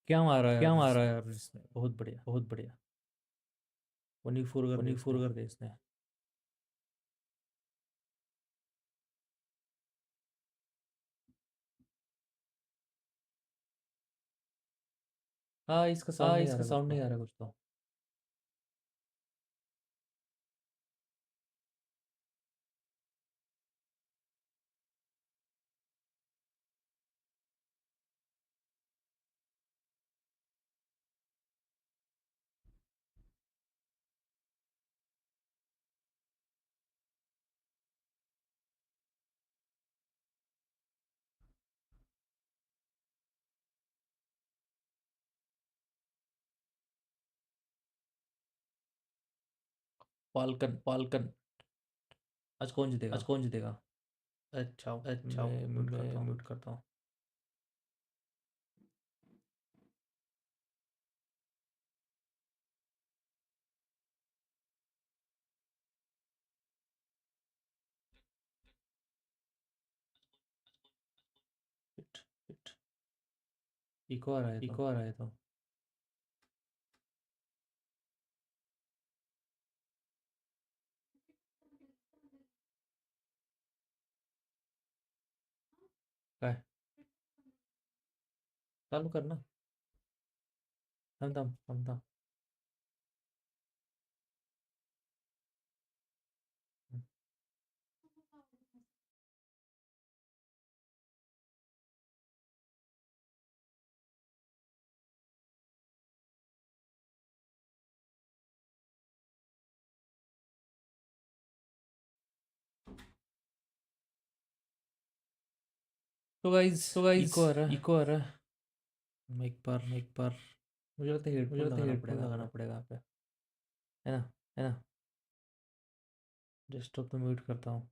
क्या क्या मारा इसने? है यार इसने, बहुत बढ़िया बहुत बढ़िया। 24 कर दे 24 इसने। कर दे इसने। हाँ, इसका साउंड हाँ, नहीं आ इसका रहा कुछ साउंड नहीं तो। आ रहा कुछ तो। फाल्कन। फाल्कन। आज कौन जीतेगा? आज कौन जीतेगा? अच्छा, अच्छा, मैं म्यूट मैं करता हूँ। म्यूट करता हूँ। Fit fit. इको आ रहा है तो। इको आ रहा है तो। क्या है? चालू करना। थम थम थम थम। तो गाइज, तो गाइस, इको आ रहा है। इको आ रहा है। मैं एक बार, मैं एक बार, मुझे लगता है मुझे हेडफोन लगता है लगाना हेडफोन पड़ेगा यहाँ लगाना पे। पड़ेगा यहाँ पे। है ना? है ना? डेस्कटॉप तो म्यूट करता हूँ।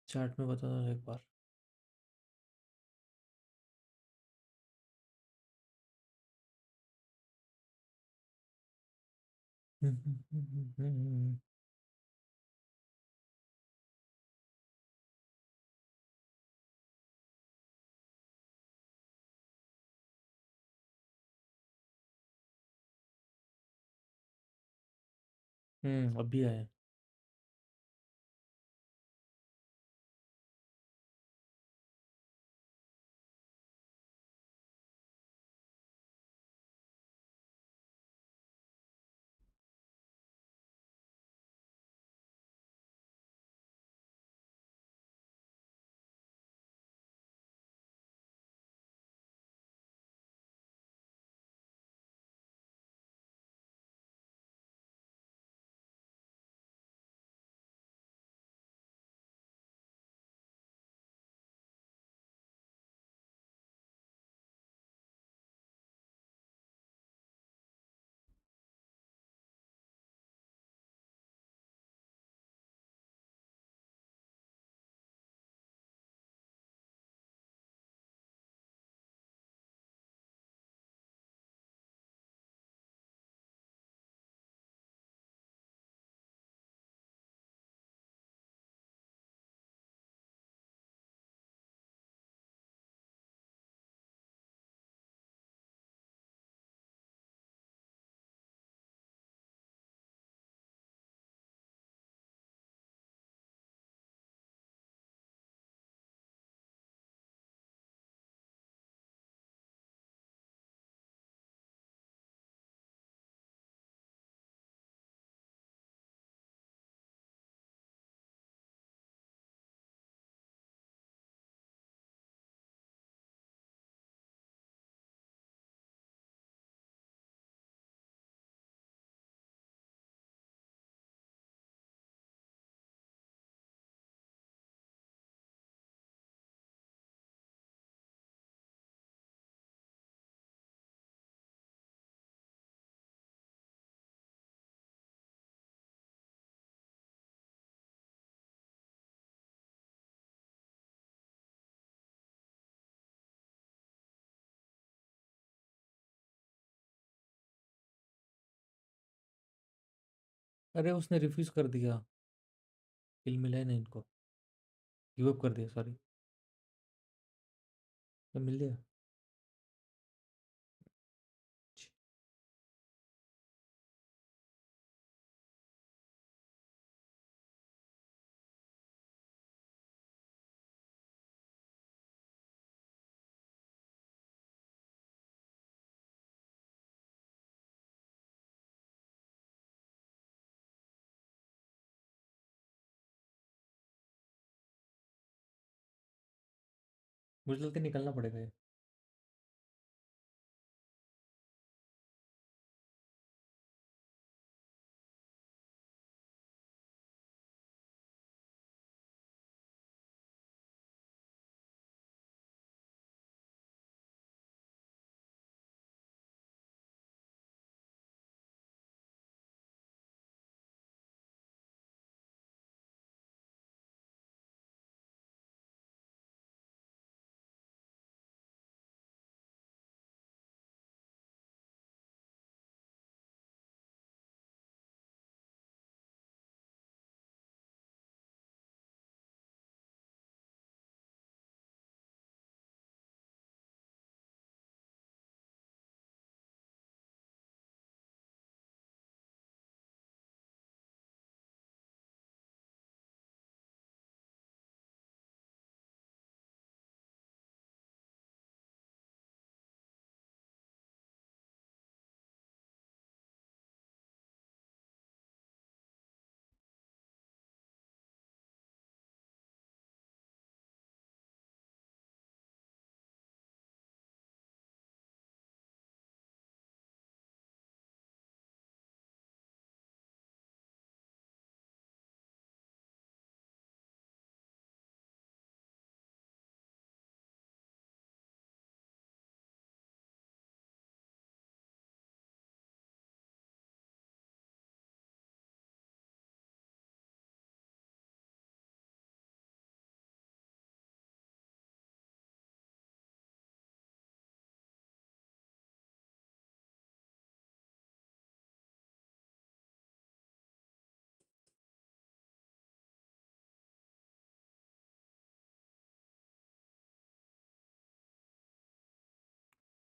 चैट में बता दो एक बार। अभी आया। अरे उसने रिफ्यूज कर दिया, किल मिला ही नहीं इनको, गिव अप कर दिया, सॉरी। तो मिल गया। मुझे लगता है निकलना पड़ेगा ये।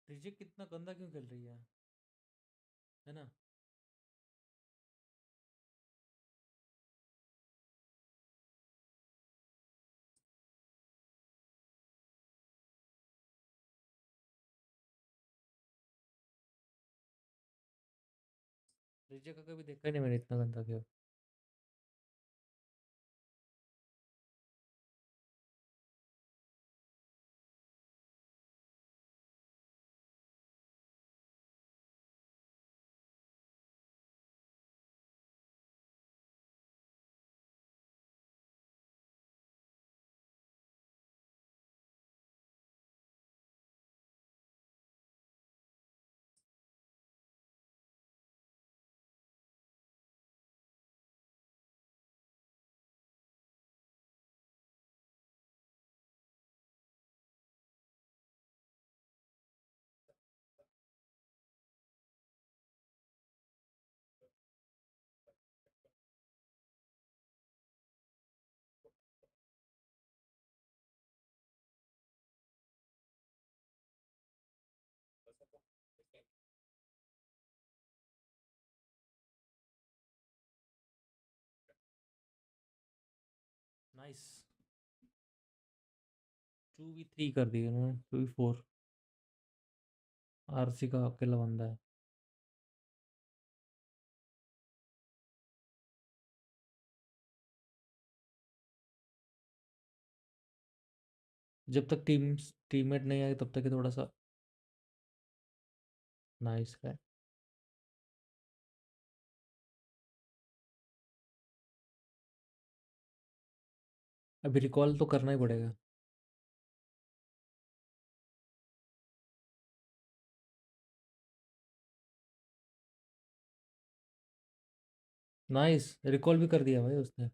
रिजेक्ट कितना गंदा क्यों खेल रही है ना। रिजेक्ट का कभी देखा ही नहीं मैंने इतना गंदा खेल। नाइस। 2v3 कर दिए उन्होंने, 2v4। आरसी का अकेला बंदा है। जब तक टीममेट नहीं आए तब तक ही थोड़ा सा। नाइस है। अभी रिकॉल तो करना ही पड़ेगा। नाइस, रिकॉल भी कर दिया भाई उसने।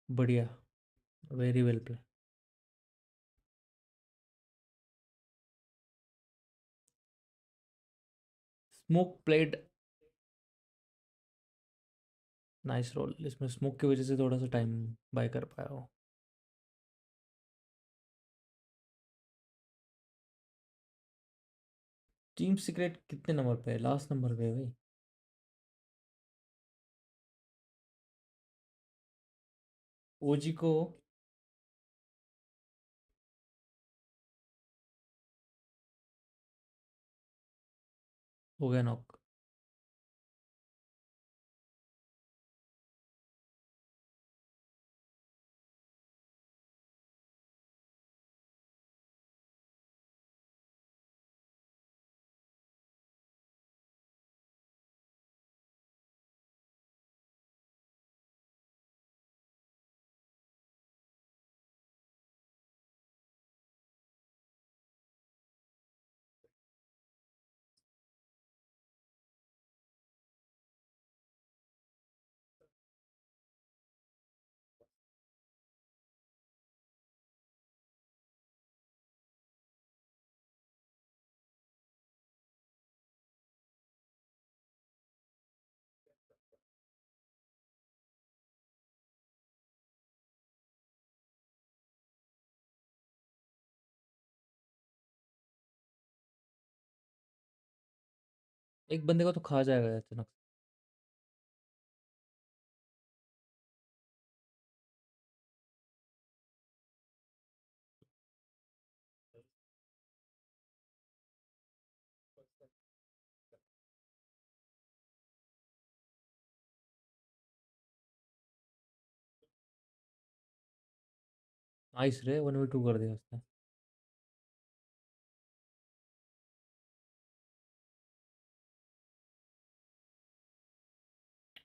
बढ़िया। Very well play. Smoke played. Nice role. इसमें स्मोक की वजह से थोड़ा सा टाइम बाय कर पाया हो। टीम सीक्रेट कितने नंबर पे है? लास्ट नंबर पे है भाई। ओजी को हो गया नॉक। एक बंदे को तो खा जाएगा अचानक। नाइस रे, 1v2 कर दिया उसने।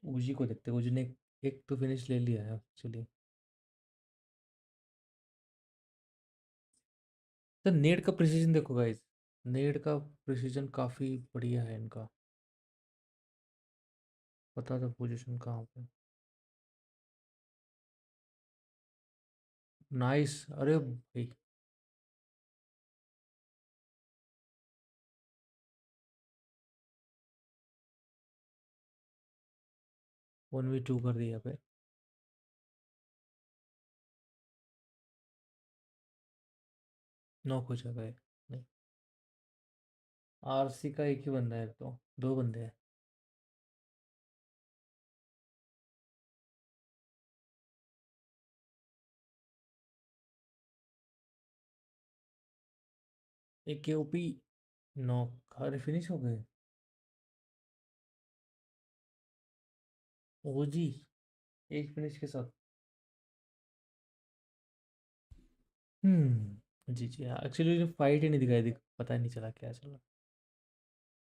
ओजी को देखते, ओजी ने एक तो फिनिश ले लिया है एक्चुअली। तो नेड का प्रिसीजन देखो गाइस, नेड का प्रिसीजन काफ़ी बढ़िया है इनका। पता था पोजीशन कहाँ पे। नाइस, अरे भाई। 1v2 कर दिया पे। नॉक हो जाएगा ये। नहीं, आरसी का एक ही बंदा है, तो दो बंदे हैं। एक के ओपी। नॉक, अरे फिनिश हो गए। ओजी एक फिनिश के साथ। जी जी हाँ, एक्चुअली फाइट ही नहीं दिखाई दी, पता ही नहीं चला क्या चला।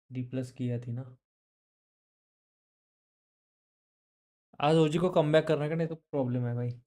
डी प्लस किया थी ना। आज ओजी को कम बैक करने का, नहीं तो प्रॉब्लम है भाई।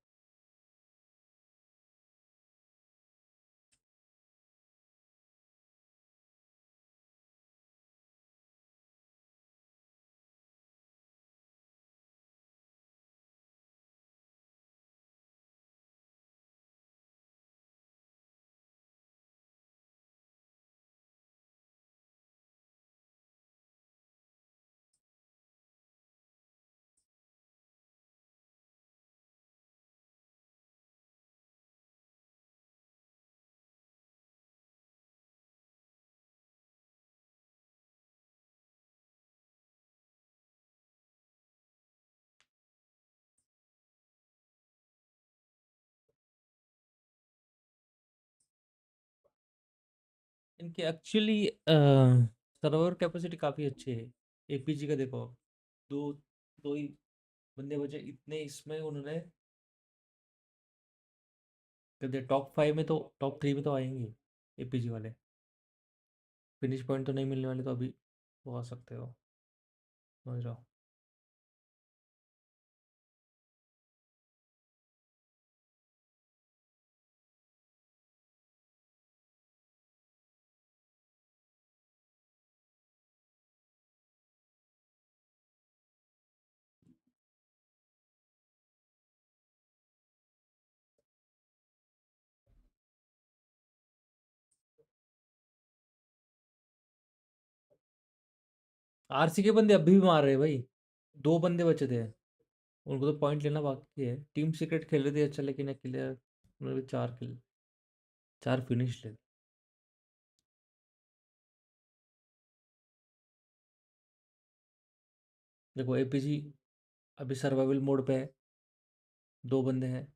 इनकी एक्चुअली सर्वर कैपेसिटी काफ़ी अच्छी है। एपीजी का देखो, दो दो ही बंदे बचे, इतने इसमें उन्होंने कर दिया। टॉप 5 में तो, टॉप 3 में तो आएंगे एपीजी वाले। फिनिश पॉइंट तो नहीं मिलने वाले, तो अभी वो आ सकते हो, समझ रहा हो। आरसी के बंदे अभी भी मार रहे हैं भाई। दो बंदे बचे थे। उनको तो पॉइंट लेना बाकी है। टीम सीक्रेट खेल रही थी अच्छा, लेकिन अकेले उन्होंने 4 किल, 4 फिनिश ले। देखो एपीजी अभी सर्वाइवल मोड पे है, 2 बंदे हैं।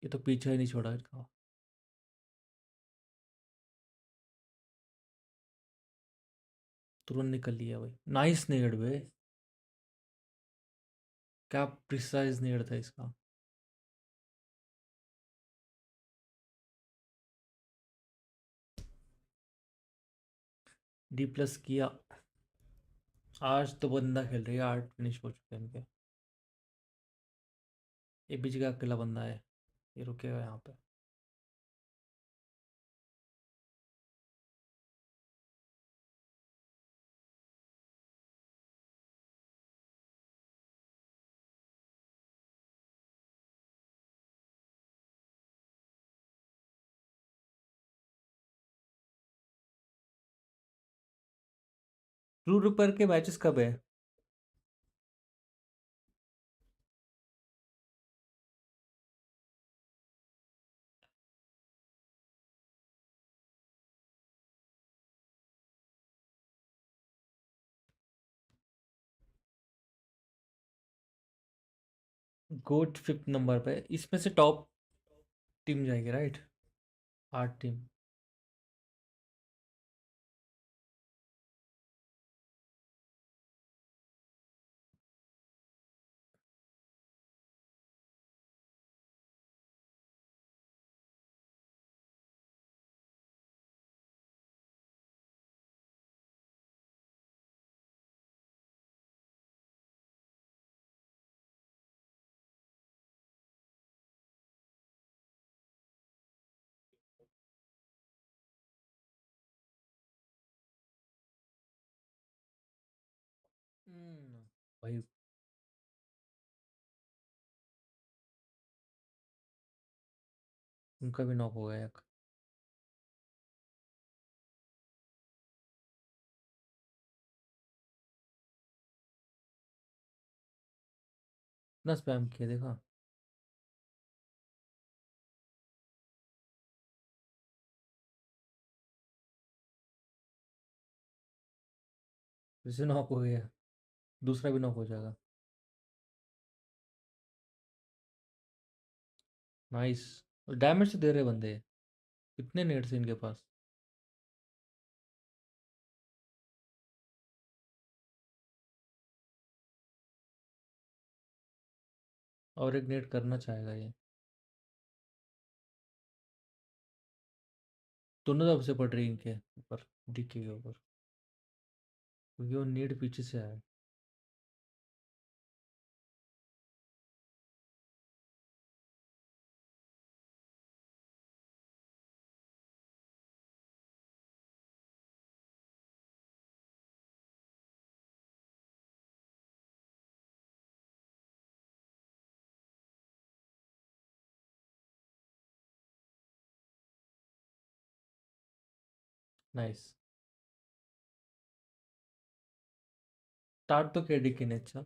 ये तो पीछे ही नहीं छोड़ा इनका। तुरंत निकल लिया भाई, नाइस नेड बे। क्या प्रिसाइज नेड था इसका। D+ किया। आज तो बंदा खेल रही है, 8 फिनिश हो चुके हैं इनके। एपीजी का अकेला बंदा है, ये रुकेगा यहाँ पे। ट्रू रिपर के मैचेस कब है? गोट 5th नंबर पे, इसमें से टॉप टीम जाएगी राइट? 8 टीम। भाई उनका भी नॉक हो गया एक। ना स्पैम किया देखा। फिर से नॉक हो गया, दूसरा भी नॉक हो जाएगा। नाइस। डैमेज तो दे रहे बंदे, कितने नेट्स हैं इनके पास। और एक नेट करना चाहेगा ये। दोनों तरफ से पड़ रही है इनके ऊपर, डीके के ऊपर, क्योंकि वो नेट पीछे से आया। नाइस। स्टार्ट तो किया डीके ने अच्छा।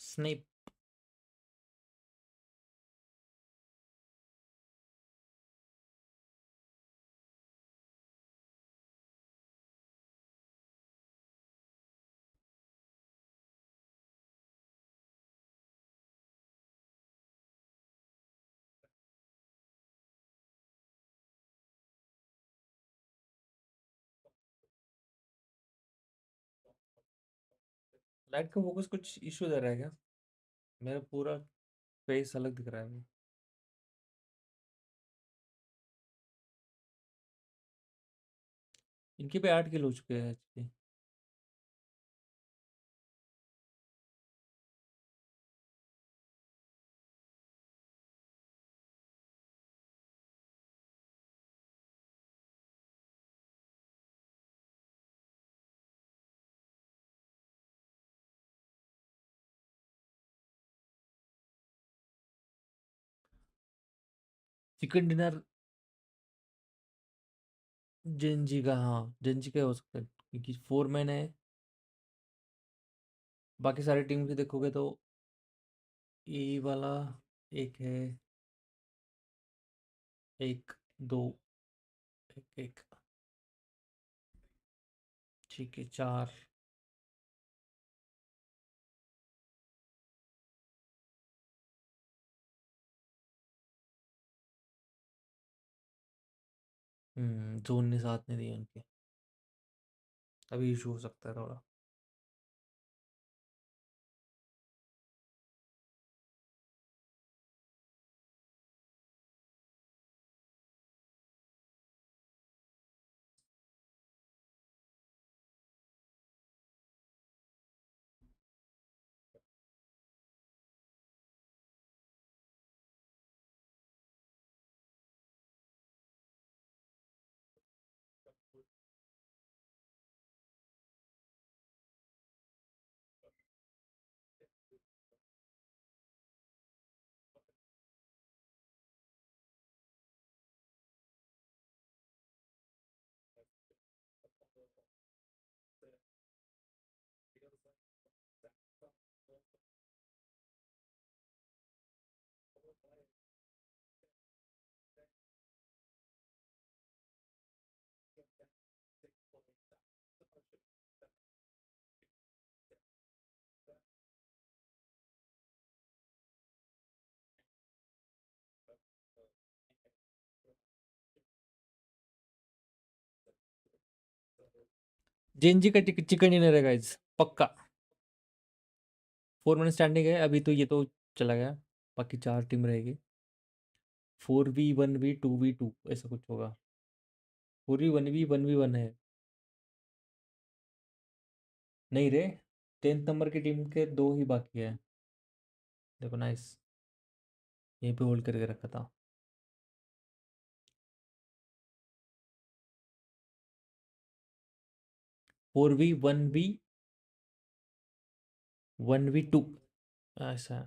स्नेप। लाइट का फोकस कुछ इशू दे रहा है क्या? मेरा पूरा फेस अलग दिख रहा है अभी। इनके पे 8 किलो हो चुके हैं एचपी। चिकन डिनर जेनजी का, हाँ जेनजी का हो सकता है क्योंकि 4 मैन है। बाकी सारी टीम की देखोगे तो ए वाला एक है, एक, दो, एक एक, ठीक है 4। जोन ने साथ नहीं दिए उनके। अभी इशू हो सकता है थोड़ा। जेनजी का चिकन डिनर है गाइस, पक्का। 4 मैन स्टैंडिंग है अभी तो, ये तो चला गया। बाकी 4 टीम रहेगी। 4v1v2v2 ऐसा कुछ होगा। 4v1v1v1 है। नहीं रे, 10th नंबर की टीम के 2 ही बाकी है। देखो नाइस, यहीं पे होल्ड करके रखा था। 4v1v1v2 ऐसा है।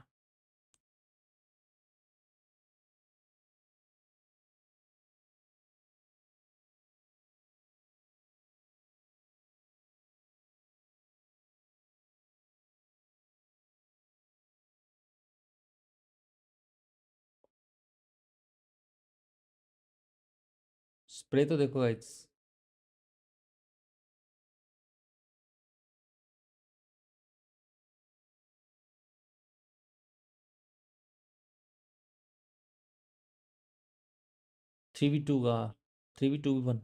स्प्रे तो देखो गाइस। 3v2 का, 3v2v1।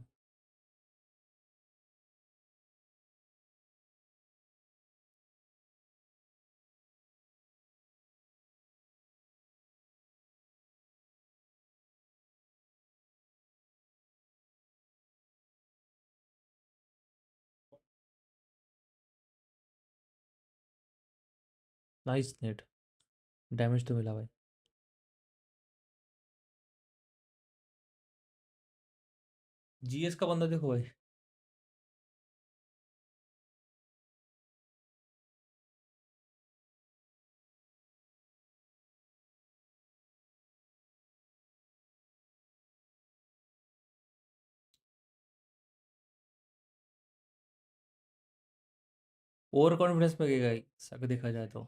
नाइस नेट, डैमेज तो मिला भाई। जीएस का बंदा देखो भाई। ओवर कॉन्फिडेंस में गए गाइस अगर देखा जाए तो।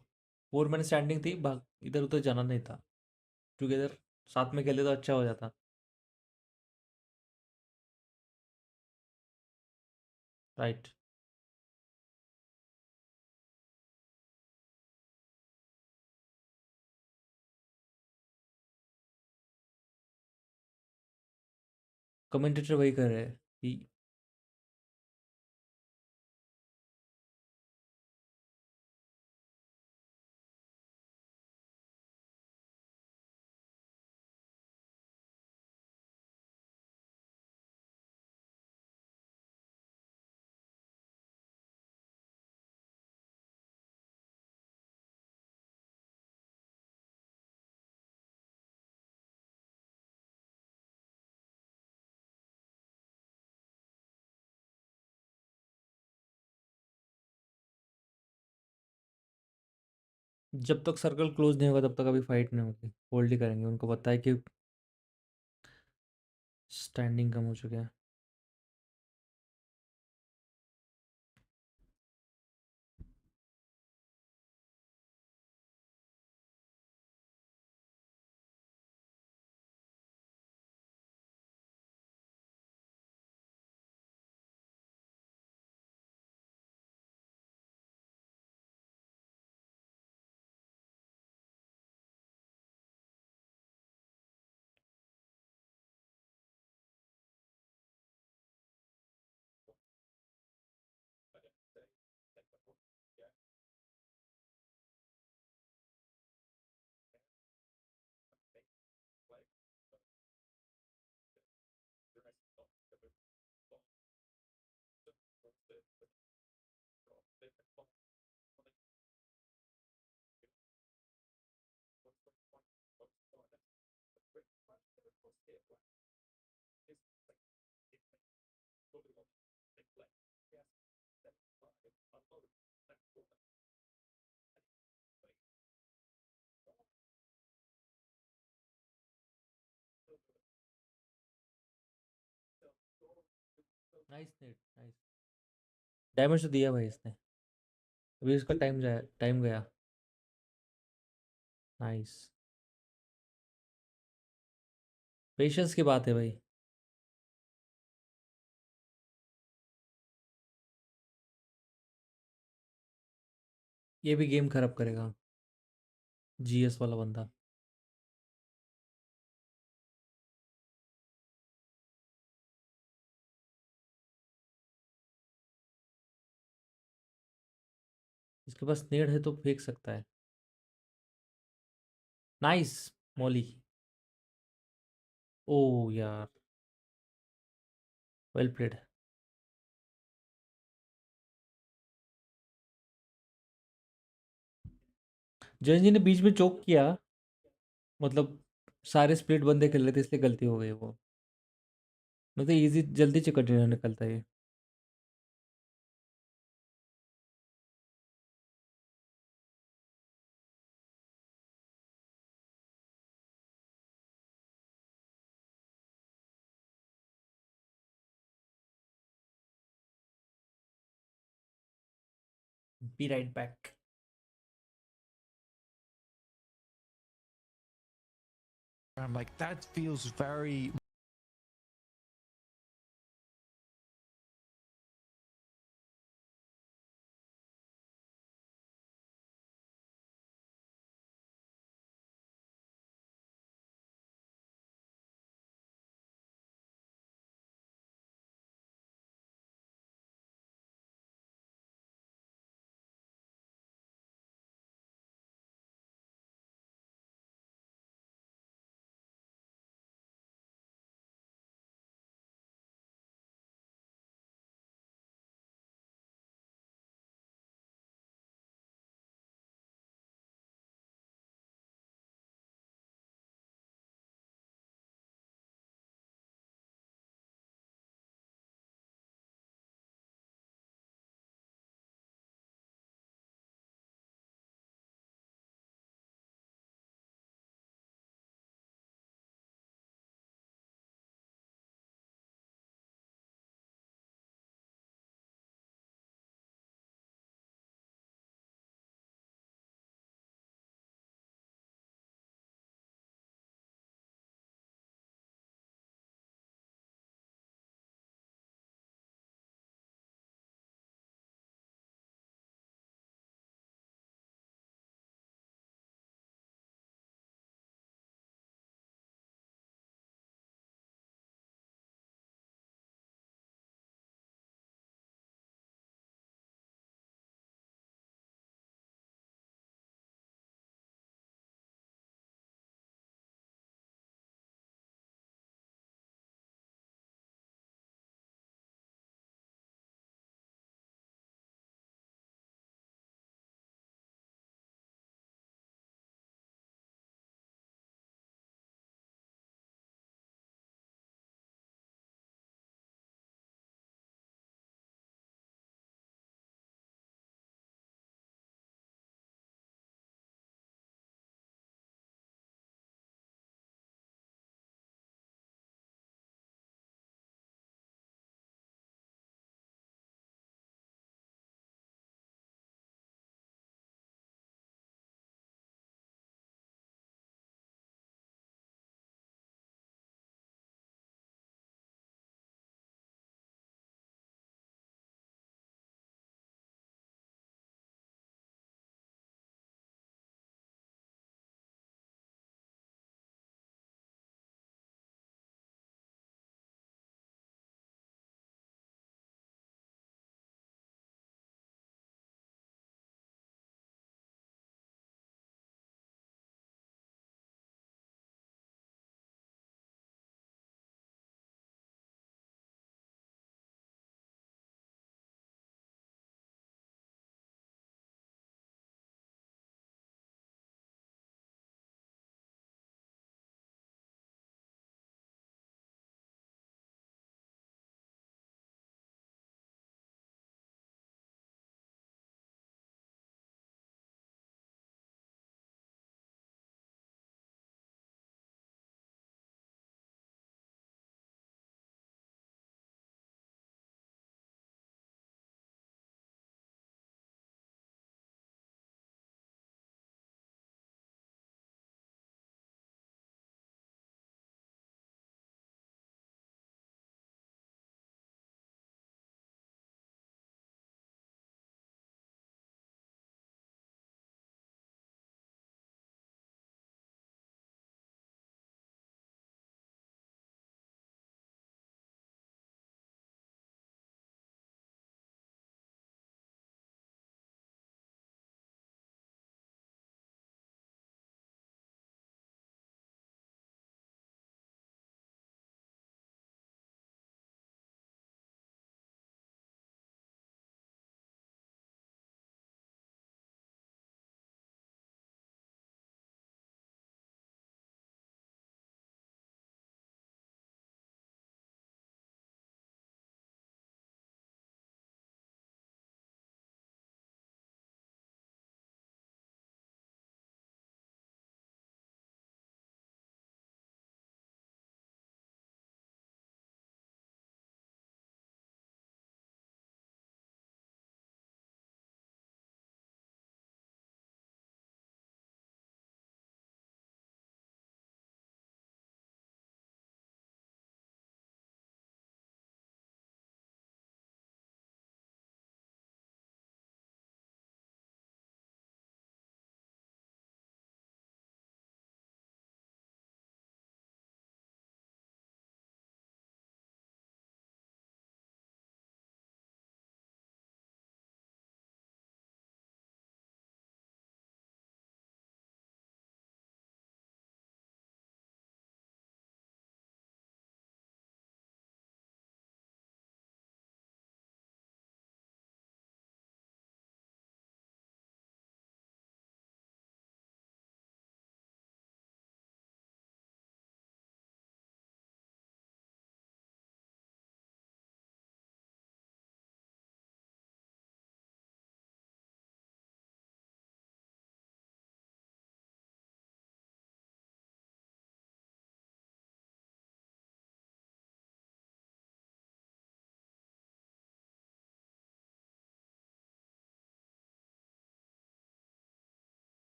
4 मैन स्टैंडिंग थी, भाग इधर उधर जाना नहीं था। टुगेदर साथ में खेले तो अच्छा हो जाता। राइट। कमेंटेटर वही कर रहे हैं कि जब तक सर्कल क्लोज नहीं होगा तब तक अभी फाइट नहीं होगी, होल्ड ही करेंगे, उनको पता है कि स्टैंडिंग कम हो चुके हैं। Nice net, nice. डैमेज तो दिया भाई इसने। अभी उसका टाइम जाया, टाइम गया। नाइस। पेशेंस की बात है भाई। ये भी गेम खराब करेगा, जीएस वाला बंदा। इसके पास नेड है तो फेंक सकता है। नाइस। मॉली। ओ यार, वेल प्लेड। जयन जी ने बीच में चोक किया, मतलब सारे स्प्लिट बंदे खेल रहे थे इसलिए गलती हो गई वो। मतलब इजी, जल्दी चिकन डिनर निकलता है ये। Be right back. I'm like, that feels very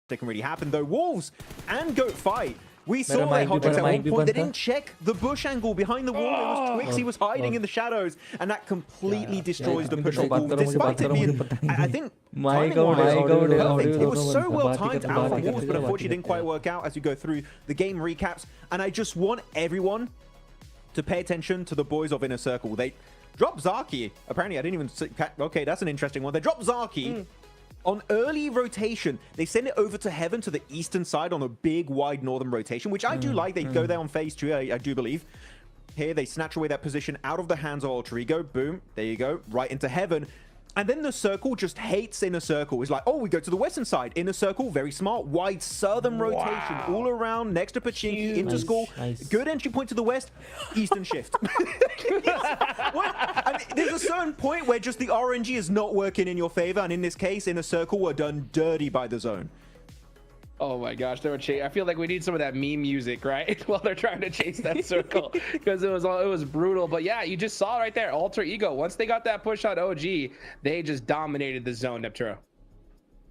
that can really happen, though. Wolves and Goat fight. We saw Better that mic, Hot better at one mic, point. They better. didn't check the bush angle behind the wall. It was Twix. He was hiding in the shadows, and that completely destroys the push of Wolves. Despite it being, I think, timing-wise, it was so well timed out for Wolves, but unfortunately didn't quite work out as we go through the game recaps. And I just want everyone to pay attention to the boys of Inner Circle. They dropped Zaki. Apparently, I didn't even see. Okay, that's an interesting one. They dropped Zaki. On early rotation, they send it over to Heaven to the eastern side on a big, wide northern rotation, which I do like. They go there on phase 2, I do believe. Here, they snatch away that position out of the hands of Alter Ego. Boom. There you go. Right into Heaven. And then the Circle just hates Inner Circle. It's like, oh, we go to the western side. Inner Circle, very smart. Wide southern rotation all around, next to Pachinki, into school. Good entry point to the west. Eastern shift. I mean, there's a certain point where just the RNG is not working in your favor. And in this case, Inner Circle were done dirty by the zone. Oh my gosh, they were I feel like we need some of that meme music, right? While they're trying to chase that circle, because it was brutal. But yeah, you just saw right there, Alter Ego. Once they got that push on OG, they just dominated the zone, Nepturo.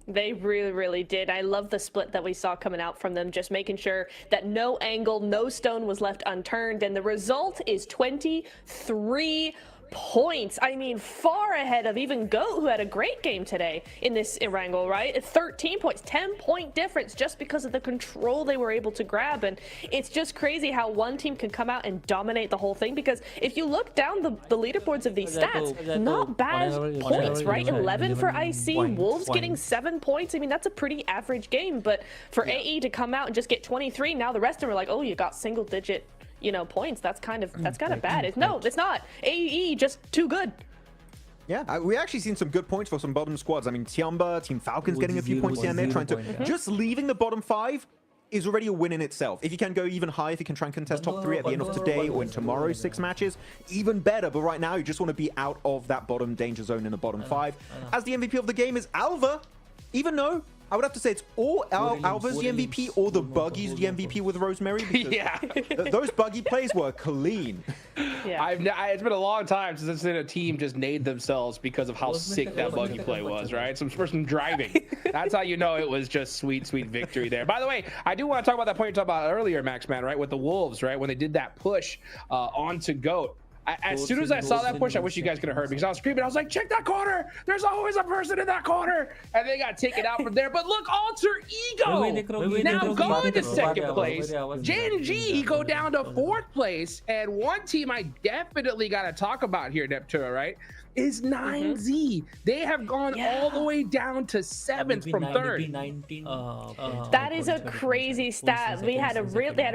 They really, really did. I love the split that we saw coming out from them, just making sure that no angle, no stone was left unturned. And the result is 23 points. I mean, far ahead of even Goat, who had a great game today in this Erangel, right? 13 points, 10-point difference just because of the control they were able to grab. And it's just crazy how one team can come out and dominate the whole thing, because if you look down the leaderboards of these stats, not bad points, right? 11 for IC, Wolves getting 7 points. I mean, that's a pretty average game, but for AE to come out and just get 23, now the rest of them are like, oh, you got single digit, you know, points. That's kind of bad. No, it's not. AE just too good. Yeah, we actually seen some good points for some bottom squads. I mean, Tiamba, Team Falcon's getting a few points here and there, trying to just leaving the bottom 5 is already a win in itself. If you can go even higher, if you can try and contest top 3 at the end of today or in tomorrow's 6 matches, even better. But right now, you just want to be out of that bottom danger zone in the bottom 5. As the MVP of the game is Alva, even though I would have to say it's all Alva's the MVP or the Buggy's the MVP with Rosemary. Yeah. Those Buggy plays were clean. Yeah. It's been a long time since I've seen a team just nade themselves because of how sick that Buggy play was, right? Some person driving. That's how you know it was just sweet, sweet victory there. By the way, I do want to talk about that point you talked about earlier, Max Man, right? With the Wolves, right? When they did that push onto Goat. As soon as I saw that push, I wish you guys could have heard me, because I was screaming. I was like, check that corner. There's always a person in that corner. And they got taken out from there. But look, Alter Ego now going to second place. Gen G go down to 4th place. And one team I definitely got to talk about here, Neptune, right, is 9Z. They have gone all the way down to 7th from 3rd. That is a crazy stat. They had a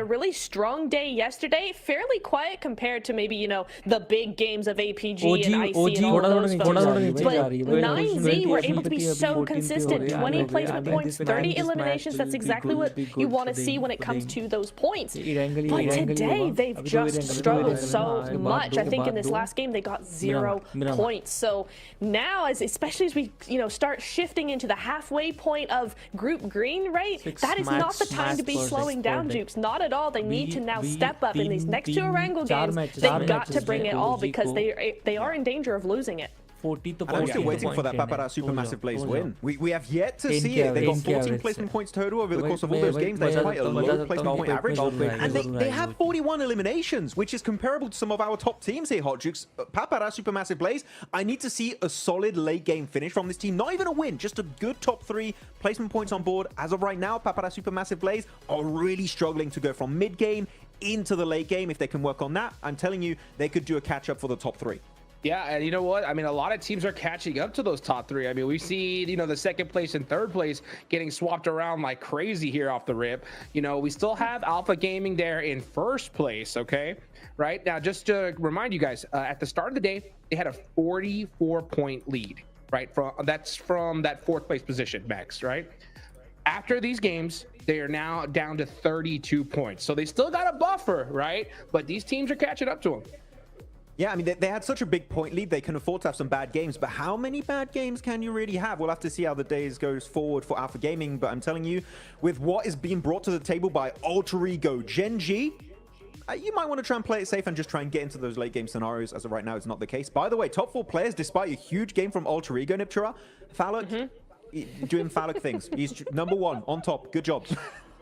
really strong day yesterday, fairly quiet compared to maybe, you know, the big games of APG and IC and all those folks. But 9Z were able to be so consistent. 20 placement points, 30 eliminations. That's exactly what you want to see when it comes to those points. But today, they've just struggled so much. I think in this last game, they got 0 points. So now, especially as we, you know, start shifting into the halfway point of Group Green, right? That is not the time to be slowing down, Jukes. Not at all. They need to now step up in these next 2 Erangel games. They've got to bring it all, because they are in danger of losing it. I'm still waiting for that Papara Supermassive Blaze win. We have yet to see it. They got 14 placement points total over the course of all those games. That's quite a low placement point average. And they have 41 eliminations, which is comparable to some of our top teams here, Hot Jukes. Papara Supermassive Blaze, I need to see a solid late game finish from this team. Not even a win, just a good top 3 placement points on board. As of right now, Papara Supermassive Blaze are really struggling to go from mid game into the late game. If they can work on that, I'm telling you, they could do a catch up for the top 3. Yeah, and you know what? I mean, a lot of teams are catching up to those top 3. I mean, we see, you know, the 2nd place and 3rd place getting swapped around like crazy here off the rip. You know, we still have Alpha Gaming there in 1st place, okay? Right now, just to remind you guys, at the start of the day, they had a 44-point lead, right? That's from that 4th place position, Max, right? After these games, they are now down to 32 points. So they still got a buffer, right? But these teams are catching up to them. Yeah, I mean, they had such a big point lead, they can afford to have some bad games, but how many bad games can you really have? We'll have to see how the days goes forward for Alpha Gaming, but I'm telling you, with what is being brought to the table by Alter Ego Gen G, you might want to try and play it safe and just try and get into those late game scenarios. As of right now, it's not the case. By the way, top 4 players, despite a huge game from Alter Ego, Niptura, Fallout, doing phallic things. He's number one on top. Good job.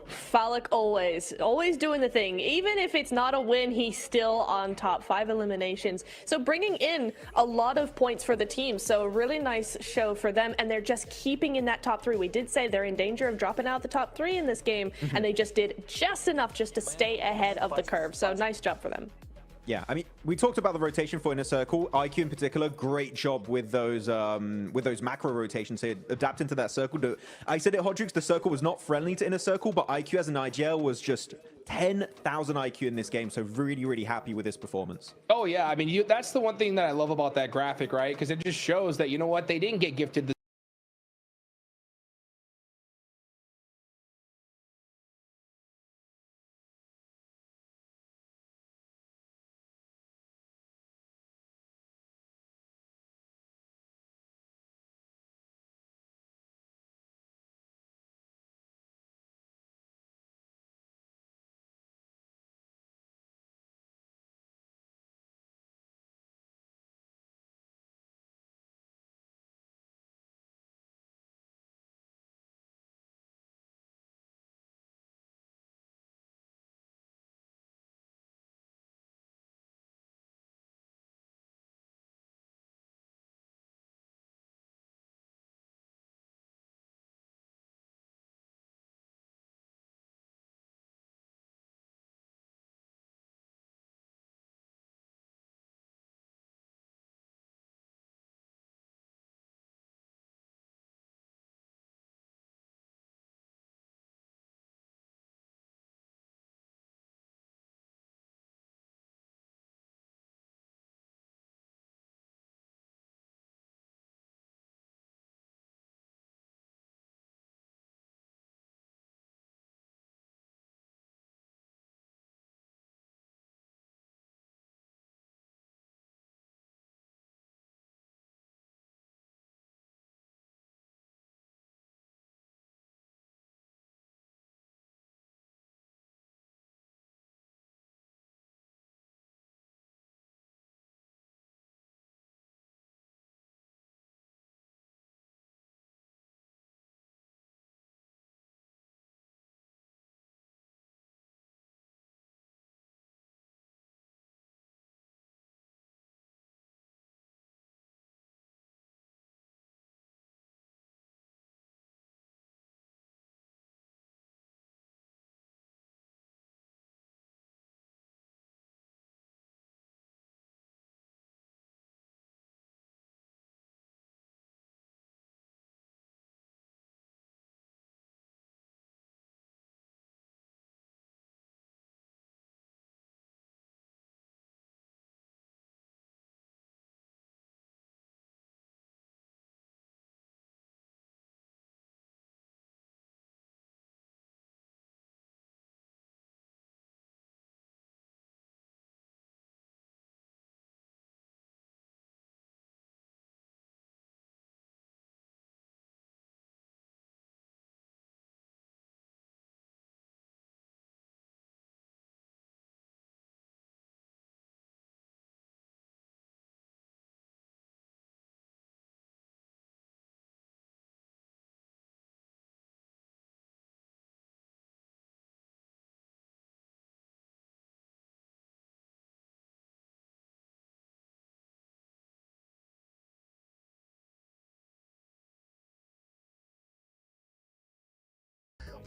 Phallic always doing the thing. Even if it's not a win, he's still on top. 5 eliminations. So bringing in a lot of points for the team. So a really nice show for them. And they're just keeping in that top 3. We did say they're in danger of dropping out the top 3 in this game. And they just did just enough just to stay ahead of the curve. So nice job for them. Yeah, I mean, we talked about the rotation for Inner Circle. IQ in particular, great job with those macro rotations here, adapting to that circle. I said it, Hodrix, the circle was not friendly to Inner Circle, but IQ as an IGL was just 10,000 IQ in this game, so really, really happy with this performance. Oh, yeah, I mean, that's the one thing that I love about that graphic, right? Because it just shows that, you know what, they didn't get gifted the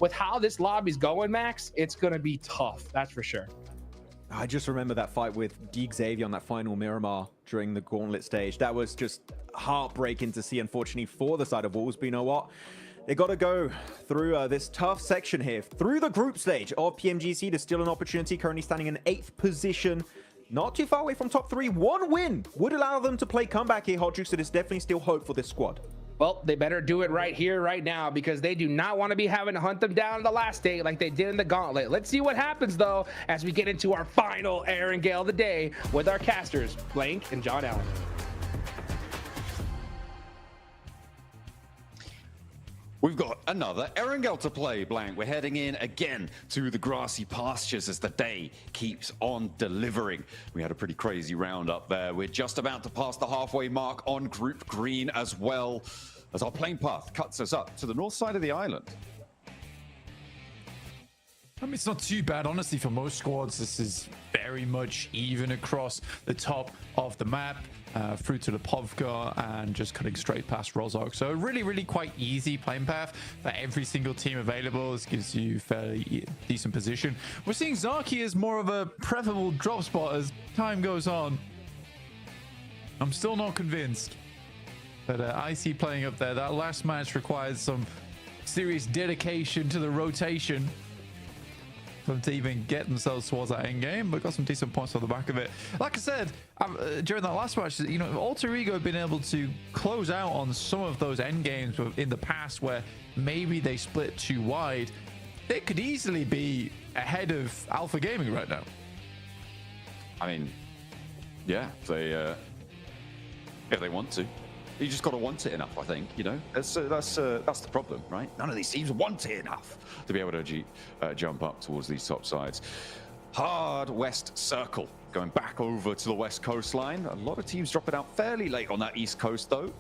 with how this lobby's going, Max, it's going to be tough. That's for sure. I just remember that fight with Deeg Xavier on that final Miramar during the Gauntlet stage. That was just heartbreaking to see, unfortunately, for the side of Wolves. But you know what? They got to go through this tough section here, through the group stage of PMGC. There's still an opportunity, currently standing in 8th position. Not too far away from top 3. One win would allow them to play comeback here, Hodrick, so there's definitely still hope for this squad. Well, they better do it right here, right now, because they do not want to be having to hunt them down in the last day like they did in the Gauntlet. Let's see what happens, though, as we get into our final Aaron Gale of the day with our casters, Blank and John Allen. We've got another Erangel to play, Blank. We're heading in again to the grassy pastures as the day keeps on delivering. We had a pretty crazy round up there. We're just about to pass the halfway mark on Group Green as well. as our plane path cuts us up to the north side of the island. I mean, it's not too bad, honestly, for most squads. This is very much even across the top of the map, through to the Povka, and just cutting straight past Rozhok. So really, really quite easy playing path for every single team available. This gives you fairly decent position. We're seeing Zaki as more of a preferable drop spot as time goes on. I'm still not convinced. But I see playing up there. That last match required some serious dedication to the rotation for them to even get themselves towards that end game, but got some decent points on the back of it. Like I said, during that last match, you know, Alter Ego have been able to close out on some of those end games in the past where maybe they split too wide. They could easily be ahead of Alpha Gaming right now. I mean, yeah, if they want to. You just got to want it enough, I think. You know, that's the problem, right? None of these teams want it enough to be able to jump up towards these top sides. Hard west circle going back over to the west coastline. A lot of teams dropping out fairly late on that east coast, though,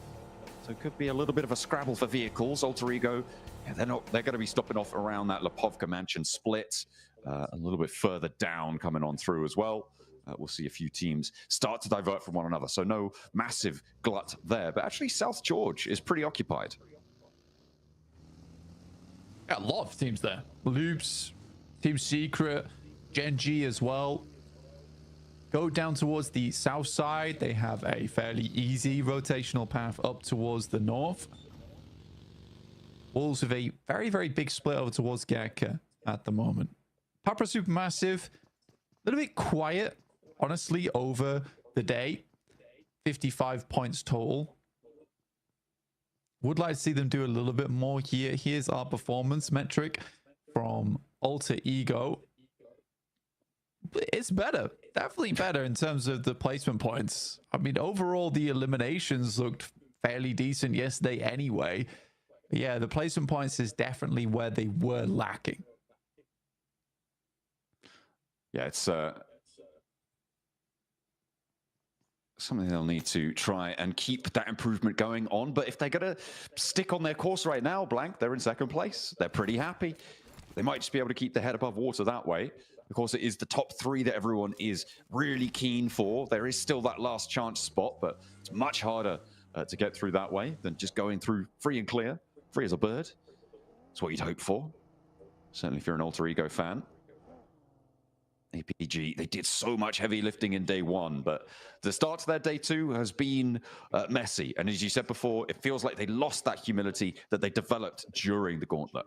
so it could be a little bit of a scrabble for vehicles. Alter Ego, yeah, they're going to be stopping off around that Lipovka mansion split, a little bit further down coming on through as well. We'll see a few teams start to divert from one another. So no massive glut there. But actually, South George is pretty occupied. Yeah, a lot of teams there. Loops, Team Secret, Gen G as well. Go down towards the south side. They have a fairly easy rotational path up towards the north. Wolves with a very, very big split over towards Geka at the moment. Papra Supermassive, a little bit quiet, honestly, over the day. 55 points total. Would like to see them do a little bit more here. Here's our performance metric from Alter Ego. It's better. Definitely better in terms of the placement points. I mean, overall, the eliminations looked fairly decent yesterday anyway. But yeah, the placement points is definitely where they were lacking. Yeah, it's something they'll need to try and keep that improvement going on. But if they're going to stick on their course right now, Blank, they're in second place. They're pretty happy. They might just be able to keep their head above water that way. Of course, it is the top three that everyone is really keen for. There is still that last chance spot, but it's much harder to get through that way than just going through free and clear, free as a bird. That's what you'd hope for. Certainly if you're an Alter Ego fan. APG, they did so much heavy lifting in day one, but the start to their day two has been messy. And as you said before, it feels like they lost that humility that they developed during the gauntlet.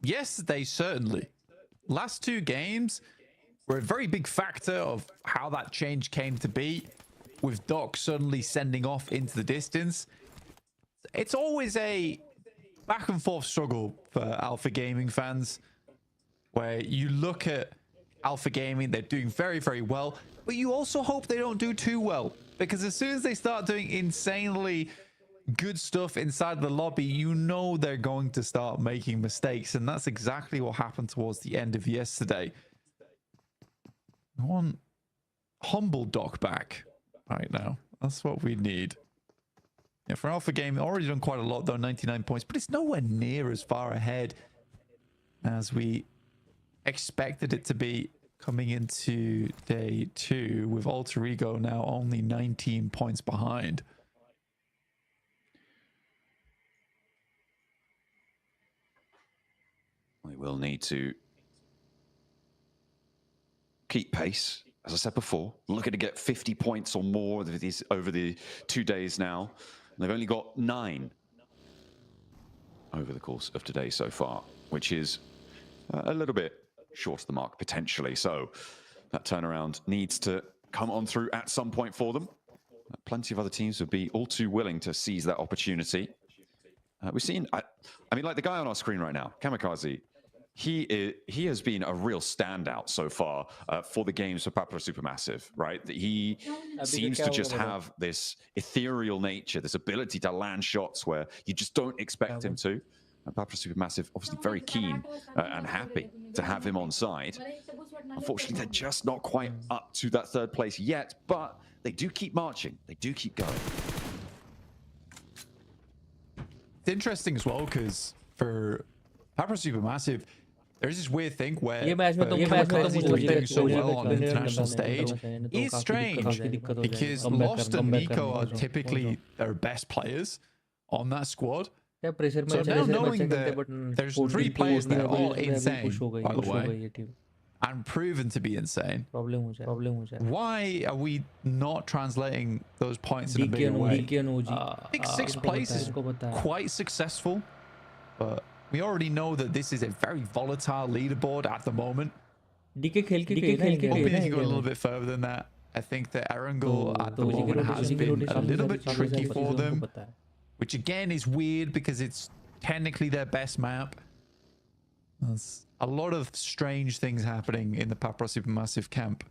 Yesterday, certainly. Last two games were a very big factor of how that change came to be, with Doc suddenly sending off into the distance. It's always a back and forth struggle for Alpha Gaming fans, where you look at Alpha Gaming, they're doing very, very well, but you also hope they don't do too well, because as soon as they start doing insanely good stuff inside the lobby, you know they're going to start making mistakes, and that's exactly what happened towards the end of yesterday. I want humble Doc back right now. That's what we need. Yeah, for Alpha Gaming, already done quite a lot though, 99 points, but it's nowhere near as far ahead as we expected it to be coming into day two, with Alter Ego now only 19 points behind. We will need to keep pace. As I said before, looking to get 50 points or more over the 2 days now. And they've only got 9 over the course of today so far, which is a little bit short of the mark, potentially. So that turnaround needs to come on through at some point for them. Plenty of other teams would be all too willing to seize that opportunity. We've seen, I mean, like the guy on our screen right now, Kamikaze, he has been a real standout so far for the games for Papra Supermassive, right? He seems to just have this ethereal nature, this ability to land shots where you just don't expect him to. Papra Supermassive, obviously very keen and happy to have him on side. Unfortunately, they're just not quite up to that third place yet, but they do keep marching. They do keep going. It's interesting as well because for Papa Supermassive, there's this weird thing where Kamikaze doing so well on the international stage is strange because Lost and Nico are typically their best players on that squad. So now knowing that there's 3 players that are all insane, by the way, and proven to be insane, why are we not translating those points in a bigger way? I think 6th place is quite successful, but we already know that this is a very volatile leaderboard at the moment. Hoping they can go a little bit further than that. I think that Erangel at the moment has been a little bit tricky for them, which again is weird because it's technically their best map. There's a lot of strange things happening in the Papra Supermassive camp.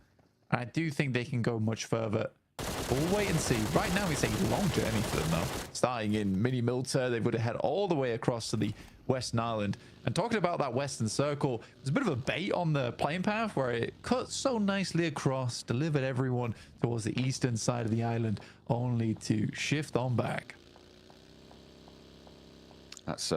And I do think they can go much further. But we'll wait and see. Right now it's a long journey for them though. Starting in Mini Milter, they would have head all the way across to the Western Island. And talking about that Western Circle, there's a bit of a bait on the playing path where it cut so nicely across, delivered everyone towards the eastern side of the island, only to shift on back. That's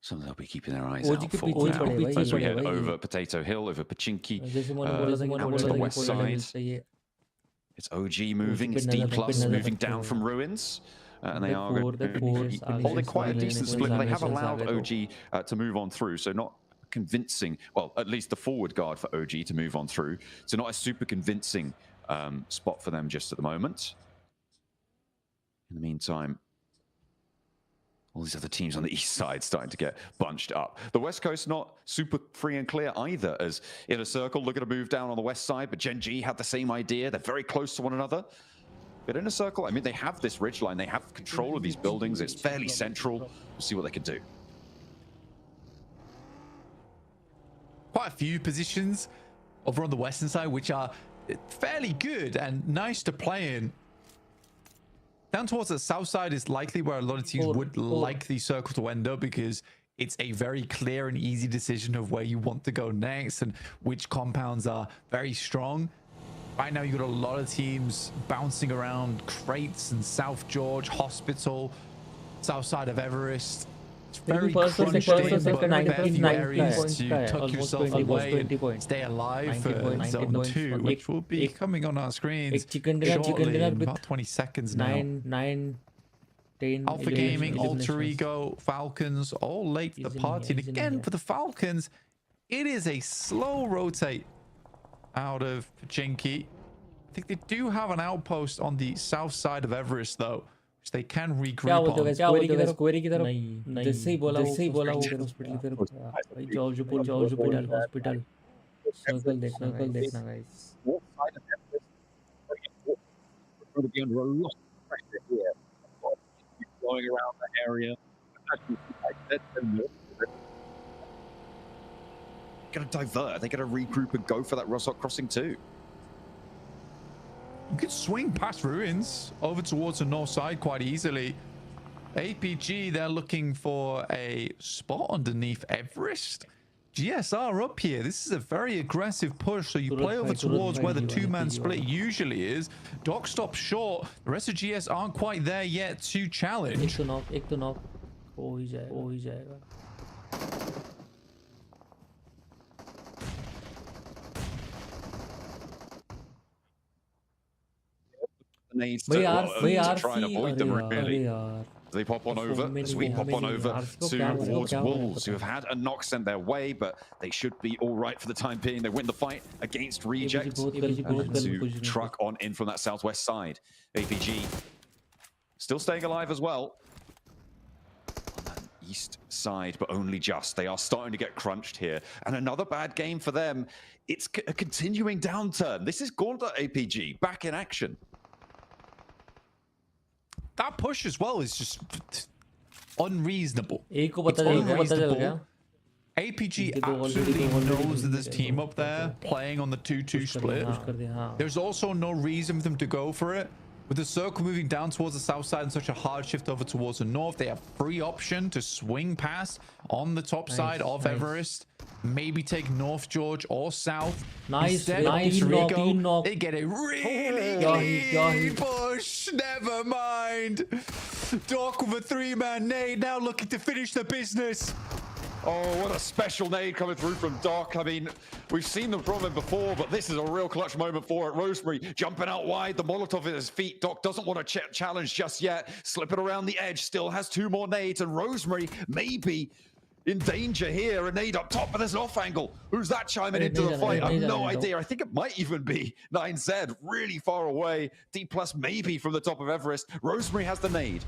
something they'll be keeping their eyes out for now. As we head over Potato Hill, over Pachinki, out to the west side. It's OG moving, it's D+ moving down from Ruins. And they are holding quite a decent split, but they have allowed OG to move on through, so not convincing, well, at least the forward guard for OG to move on through. So not a super convincing spot for them just at the moment. In the meantime, all these other teams on the east side starting to get bunched up. The west coast not super free and clear either, as Inner Circle looking to move down on the west side, but Gen G had the same idea. They're very close to one another. But Inner Circle, I mean, they have this ridgeline. They have control of these buildings. It's fairly central. We'll see what they can do. Quite a few positions over on the western side, which are fairly good and nice to play in. Down towards the south side is likely where a lot of teams would like the circle to end up because it's a very clear and easy decision of where you want to go next and which compounds are very strong. Right now, you've got a lot of teams bouncing around Crates and South George, Hospital, south side of Everest. It's very crunched in, but a few areas to tuck yourself away and stay alive for Zone 2, which will be coming on our screens shortly in about 20 seconds now. Alpha Gaming, Alter Ego, Falcons, all late to the party. And again, for the Falcons, it is a slow rotate out of Pachinki. I think they do have an outpost on the south side of Everest, though, which they can regroup on. Going around the area. Gonna divert. They're gonna regroup and go for that Rostock crossing too. You could swing past Ruins over towards the north side quite easily. APG, they're looking for a spot underneath Everest. GSR up here. This is a very aggressive push, so you play over towards where the two-man split usually is. Doc stops short. The rest of GS aren't quite there yet to challenge. Needs to try and avoid them, really. They pop on over, as we pop on over towards Wolves, who have had a knock sent their way, but they should be all right for the time being. They win the fight against Reject to truck on in from that southwest side. APG still staying alive as well. On that east side, but only just. They are starting to get crunched here. And another bad game for them. It's a continuing downturn. This is Gauntlet APG back in action. That push as well is just unreasonable. It's unreasonable. APG absolutely knows that there's team up there playing on the 2-2 split. There's also no reason for them to go for it. With the circle moving down towards the south side and such a hard shift over towards the north, they have free option to swing past on the top side of Everest. Maybe take North George or South. Instead, they get a really push. push. Never mind. Doc with a three-man nade, now looking to finish the business. Oh, what a special nade coming through from Doc. I mean, we've seen them from him before, but this is a real clutch moment for it. Rosemary jumping out wide, the Molotov at his feet. Doc doesn't want to challenge just yet. Slipping around the edge, still has 2 more nades, and Rosemary maybe in danger here. A nade up top, but there's an off angle. Who's that chiming into the fight? I have no idea. I think it might even be 9Z, really far away. D plus maybe from the top of Everest. Rosemary has the nade.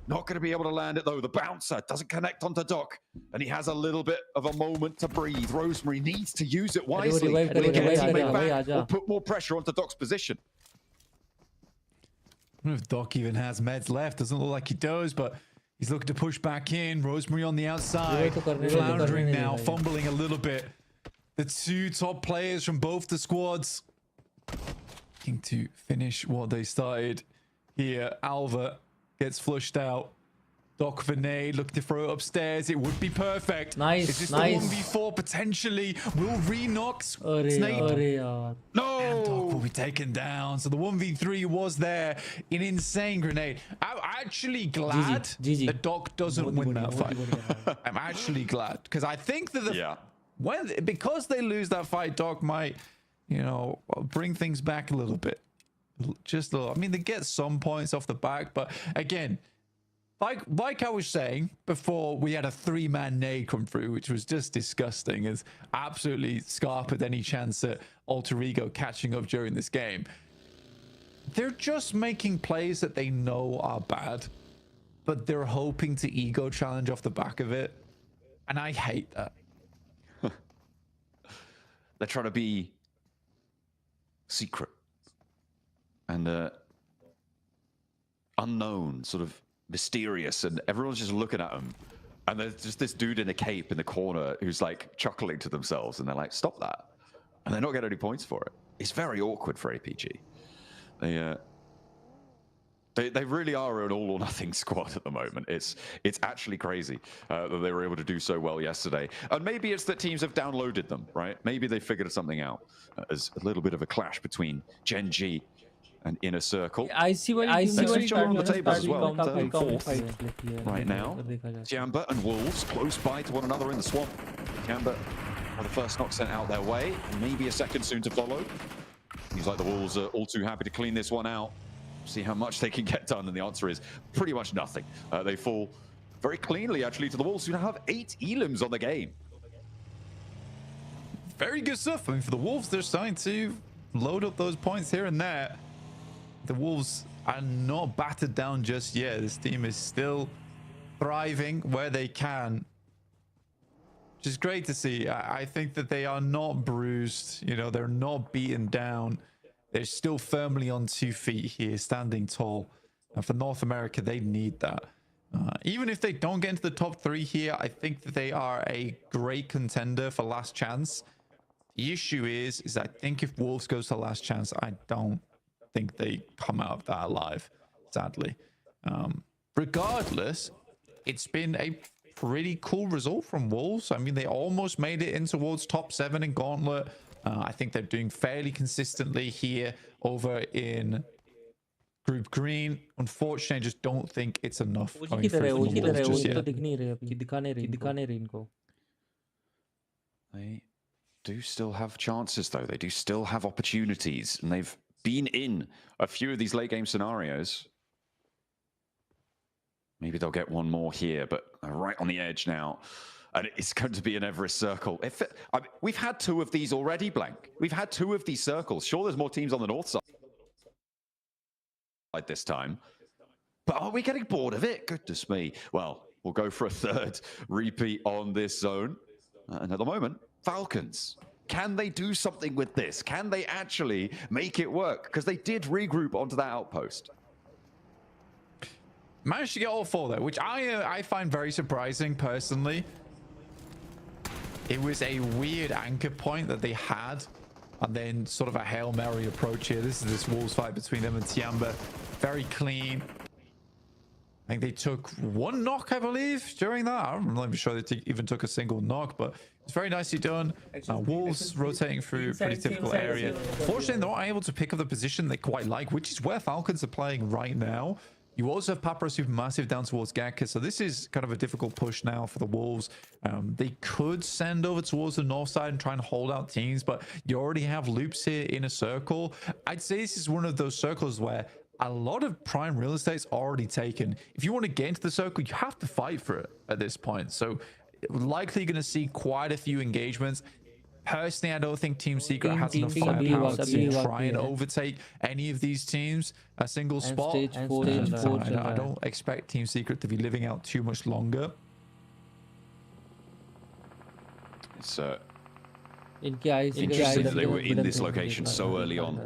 Not going to be able to land it, though. The bouncer doesn't connect onto Doc, and he has a little bit of a moment to breathe. Rosemary needs to use it wisely and get a teammate back or put more pressure onto Doc's position. I don't know if Doc even has meds left. Doesn't look like he does, but he's looking to push back in. Rosemary on the outside, floundering now, fumbling a little bit. The 2 top players from both the squads looking to finish what they started here. Alva gets flushed out. Doc with a nade, looking to throw it upstairs. It would be perfect. Nice, Is this nice. the 1v4 potentially? Will Renox snake? No! And Doc will be taken down. So the 1v3 was there. An insane grenade. I'm actually glad GG. that Doc doesn't win that fight. I'm actually glad. Because I think that because they lose that fight, Doc might, you know, bring things back a little bit. Just a little. I mean, they get some points off the back, but again, like I was saying before, we had a 3-man nade come through, which was just disgusting. As absolutely scarpered any chance at Alter Ego catching up during this game. They're just making plays that they know are bad, but they're hoping to ego challenge off the back of it, and I hate that. They're trying to be secret and unknown, sort of mysterious, and everyone's just looking at them, and there's just this dude in a cape in the corner who's like chuckling to themselves, and they're like, stop that, and they're not getting any points for it. It's very awkward for APG. They really are an all or nothing squad at the moment. It's actually crazy that they were able to do so well yesterday. And maybe it's that teams have downloaded them, right? Maybe they figured something out. As a little bit of a clash between Gen G and Inner Circle. I see what Let's switch on the tables as well. Third and fourth right right now. Jamba and Wolves close by to one another in the swamp. Jamba are the first knock sent out their way. Maybe a second soon to follow. Seems like the Wolves are all too happy to clean this one out. See how much they can get done, and the answer is pretty much nothing. They fall very cleanly, actually, to the Wolves, who now have 8 elims on the game. Very good stuff. I mean, for the Wolves, they're starting to load up those points here and there. The Wolves are not battered down just yet. This team is still thriving where they can, which is great to see. I think that they are not bruised. You know, they're not beaten down. They're still firmly on 2 feet here, standing tall. And for North America, they need that. Even if they don't get into the top 3 here, I think that they are a great contender for last chance. The issue is I think if Wolves goes to last chance, I don't think they come out of that alive, sadly. Regardless, it's been a pretty cool result from Wolves. I mean, they almost made it in towards top 7 in Gauntlet. I think they're doing fairly consistently here over in Group Green. Unfortunately, I just don't think it's enough going through from the Wolves just yet. They do still have chances, though. They do still have opportunities, and they've been in a few of these late game scenarios. Maybe they'll get one more here, but they're right on the edge now. And it's going to be an Everest circle. I mean, we've had 2 of these already, Blank. We've had 2 of these circles. Sure, there's more teams on the north side this time. But are we getting bored of it? Goodness me. Well, we'll go for a 3rd repeat on this zone. And at the moment, Falcons. Can they do something with this? Can they actually make it work? Because they did regroup onto that outpost. Managed to get all 4 there, which I find very surprising personally. It was a weird anchor point that they had, and then sort of a Hail Mary approach here. This is this Wolves fight between them and Tiamba. Very clean. I think they took one knock, I believe, during that. I'm not even sure they even took a single knock, but it's very nicely done. Wolves rotating through a pretty typical area. Fortunately, they're not able to pick up the position they quite like, which is where Falcons are playing right now. You also have Papra Supermassive down towards Gakka, so this is kind of a difficult push now for the Wolves. They could send over towards the north side and try and hold out teams, but you already have loops here in a circle. I'd say this is one of those circles where a lot of prime real estate's already taken. If you want to get into the circle, you have to fight for it at this point. So likely going to see quite a few engagements. Personally, I don't think Team Secret has enough firepower to try and overtake any of these teams a single spot. I don't expect Team Secret to be living out too much longer. It's interesting that they were in this location so early on.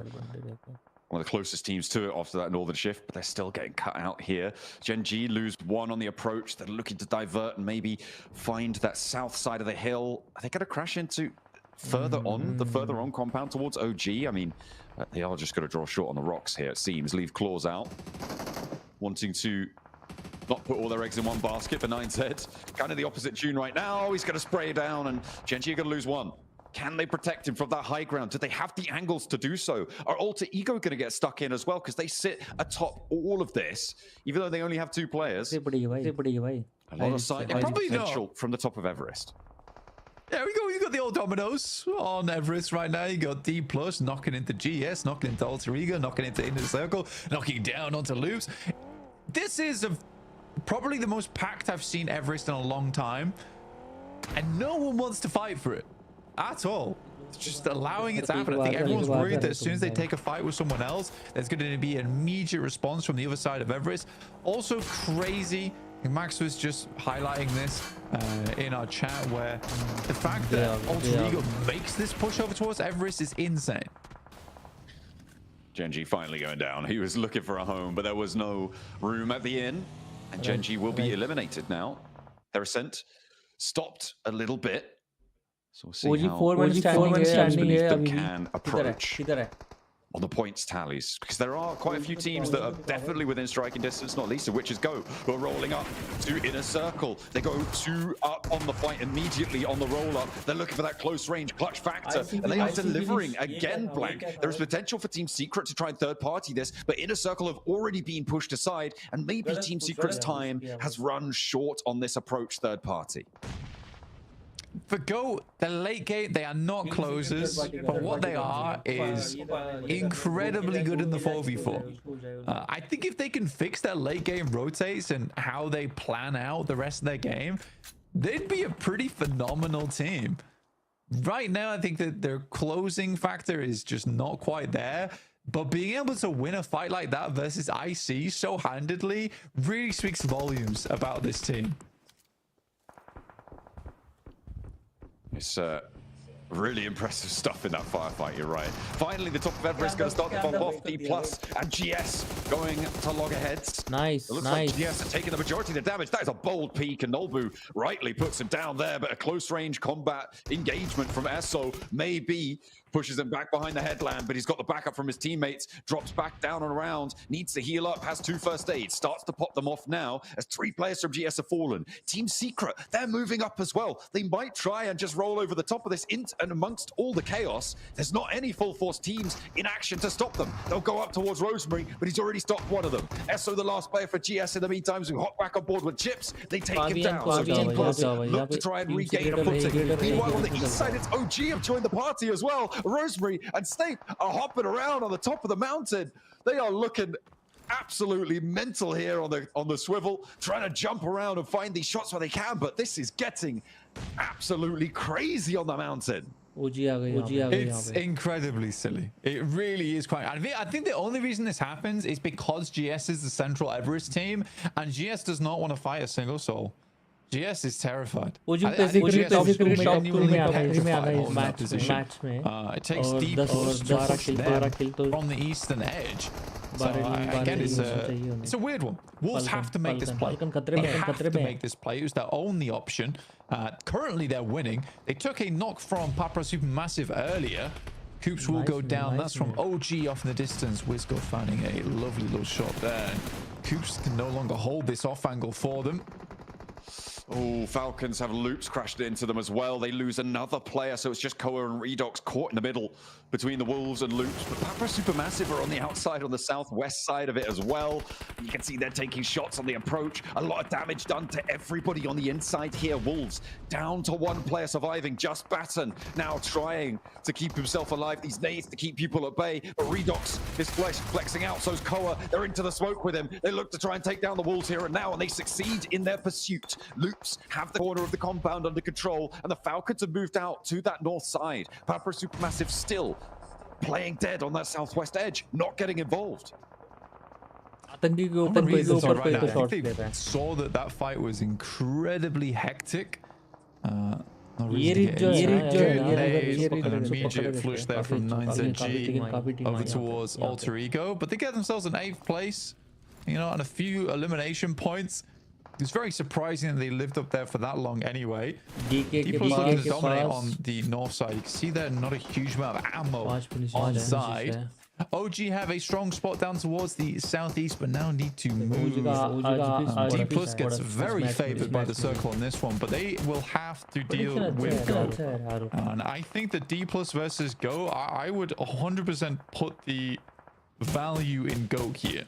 One of the closest teams to it after that northern shift, but they're still getting cut out here. Gen G lose one on the approach. They're looking to divert and maybe find that south side of the hill. Are they going to crash into further on, the further on compound towards OG? I mean, they are just going to draw short on the rocks here, it seems. Leave claws out. Wanting to not put all their eggs in one basket for 9Z. Kind of the opposite tune right now. He's going to spray down, and Gen G are going to lose one. Can they protect him from that high ground? Do they have the angles to do so? Are Alter Ego going to get stuck in as well? Because they sit atop all of this, even though they only have 2 players. A lot of side potential from the top of Everest. There we go. You got the old dominoes on Everest right now. You got D plus knocking into GS, knocking into Alter Ego, knocking into Inner Circle, knocking down onto loops. This is probably the most packed I've seen Everest in a long time, and no one wants to fight for it at all. It's just allowing it to happen. I think everyone's worried that as soon as they take a fight with someone else, there's going to be an immediate response from the other side of Everest. Also crazy, Max was just highlighting this in our chat, where the fact that Alter Ego makes this push over towards Everest is insane. Gen G finally going down. He was looking for a home, but there was no room at the inn, and Gen G will be eliminated now. Their ascent stopped a little bit. So we'll see how teams beneath them can approach on the points tallies, because there are quite a few teams that are definitely within striking distance, not least of which is Go, who are rolling up to Inner Circle. They go 2 up on the fight immediately on the roll up. They're looking for that close range clutch factor, and they are delivering again. Blank. There is potential for Team Secret to try and third party this, but Inner Circle have already been pushed aside, and maybe Team Secret's time has run short on this approach third party. For Go, the late game, they are not closers, but what they are is incredibly good in the 4v4. I think if they can fix their late game rotates and how they plan out the rest of their game, they'd be a pretty phenomenal team. Right now, I think that their closing factor is just not quite there, but being able to win a fight like that versus IC so handedly really speaks volumes about this team. It's really impressive stuff in that firefight, you're right. Finally, the top of Everest going to start to fall off. D plus and GS going to loggerheads. Nice, it looks nice. like GS are taking the majority of the damage. That is a bold peek, and Nolbu rightly puts him down there, but a close range combat engagement from Esso maybe pushes him back behind the headland, but he's got the backup from his teammates, drops back down and around, needs to heal up, has 2 first aids, starts to pop them off now as 3 players from GS have fallen. Team Secret, they're moving up as well. They might try and just roll over the top of this, and amongst all the chaos, there's not any full force teams in action to stop them. They'll go up towards Rosemary, but he's already stopped one of them. Esso, the last player for GS in the meantime, who hop back on board with Chips, they take him down. So Team Plus look to try and regain a footing. Meanwhile, on the east side, it's OG have joined the party as well. Rosemary and Snape are hopping around on the top of the mountain. They are looking absolutely mental here on the swivel, trying to jump around and find these shots where they can, but this is getting absolutely crazy on the mountain. It's incredibly silly. It really is quite. I think the only reason this happens is because GS is the Central Everest team, and GS does not want to fight a single soul. GS is terrified. It takes deep push to push them from the eastern edge. So again, it's a weird one. Wolves have to make this play. They have to make this play. It was their only option. Currently, they're winning. They took a knock from Papra Supermassive earlier. Coops will go down. That's from OG off in the distance. Wisco finding a lovely little shot there. Coops can no longer hold this off angle for them. Oh, Falcons have loops crashed into them as well. They lose another player, so it's just Koa and Redox caught in the middle between the Wolves and loops. But Papa Supermassive are on the outside, on the southwest side of it as well. You can see they're taking shots on the approach. A lot of damage done to everybody on the inside here. Wolves down to one player surviving, just Batten now trying to keep himself alive. These nades to keep people at bay, but Redox is flexing out. So's Koa. They're into the smoke with him. They look to try and take down the Wolves here and now, and they succeed in their pursuit. Loops have the corner of the compound under control, and the Falcons have moved out to that north side. Papa Supermassive still playing dead on that southwest edge, not getting involved. आतंकी के One ऊपर कोई reason ऊपर right कोई now, तो I shot think ले they रहा है saw that that fight was incredibly hectic. No ये reason रीच to जो get है ना into यार it. अगर Nades, ये an reach immediate flush there from 9ZG काफी team over towards Alter Ego, but they get themselves an 8th place, you know, and a few elimination points. It's very surprising that they lived up there for that long anyway. Deep was looking to dominate on the north side. You can see there not a huge amount of ammo on side. OG have a strong spot down towards the southeast, but now need to move. D plus gets very favored by the circle on this one, but they will have to deal with Go. And I think that D plus versus Go, I would 100% put the value in Go here.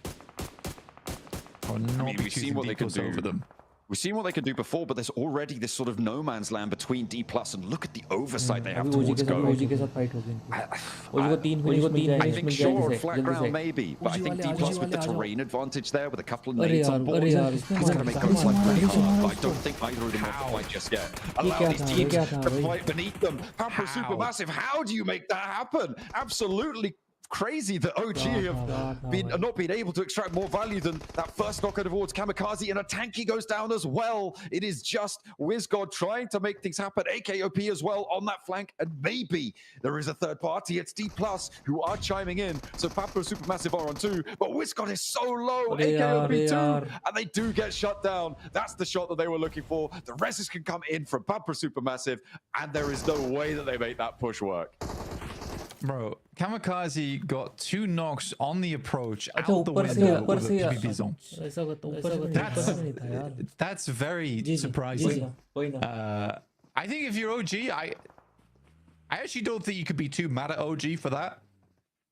Or not We've seen what they can do over them. We've seen what they can do before, but there's already this sort of no man's land between D plus, and look at the oversight they have towards Go. I think sure on flat ground maybe, but I think D plus with the terrain advantage there, with a couple of nades on board, that's going to make Go's life pretty hard. But I don't think either of them want to fight just yet. Allow these teams to fight beneath them. Pamper Supermassive, how do you make that happen? Absolutely crazy that OG have not been able to extract more value than that first knocker towards Kamikaze, and a tanky goes down as well. It is just WizGod trying to make things happen. AKOP as well on that flank, and maybe there is a third party. It's D plus who are chiming in. So Papa Supermassive are on 2, but WizGod is so low. AKOP 2, and they do get shut down. That's the shot that they were looking for. The reses can come in from Papa Supermassive, and there is no way that they make that push work. Bro, Kamikaze got 2 knocks on the approach out the window with a PvP zone. That's very surprising. I think if you're OG, I actually don't think you could be too mad at OG for that.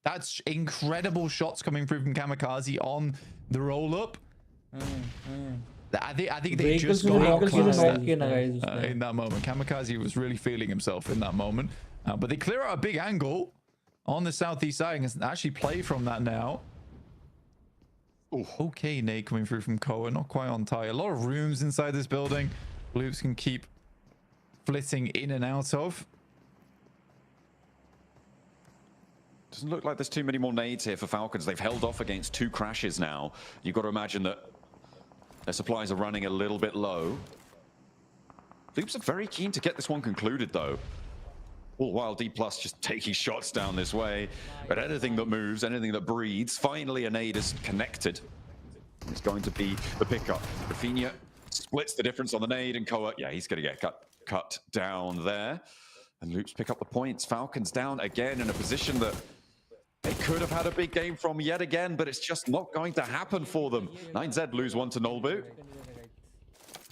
That's incredible shots coming through from Kamikaze on the roll up. I think they just got outclassed in that moment. Kamikaze was really feeling himself in that moment. But they clear out a big angle on the southeast side and can actually play from that now. Ooh. Okay, nade coming through from Koa, not quite on tie. A lot of rooms inside this building. Loops can keep flitting in and out of. Doesn't look like there's too many more nades here for Falcons. They've held off against 2 crashes now. You've got to imagine that their supplies are running a little bit low. Loops are very keen to get this one concluded, though. All while D plus just taking shots down this way. But anything that moves, anything that breathes, finally a nade is connected. It's going to be the pickup. Rafinha splits the difference on the nade, and Koa, yeah, he's going to get cut down there. And Loops pick up the points. Falcons down again in a position that they could have had a big game from yet again, but it's just not going to happen for them. 9Z lose 1 to Nolbu.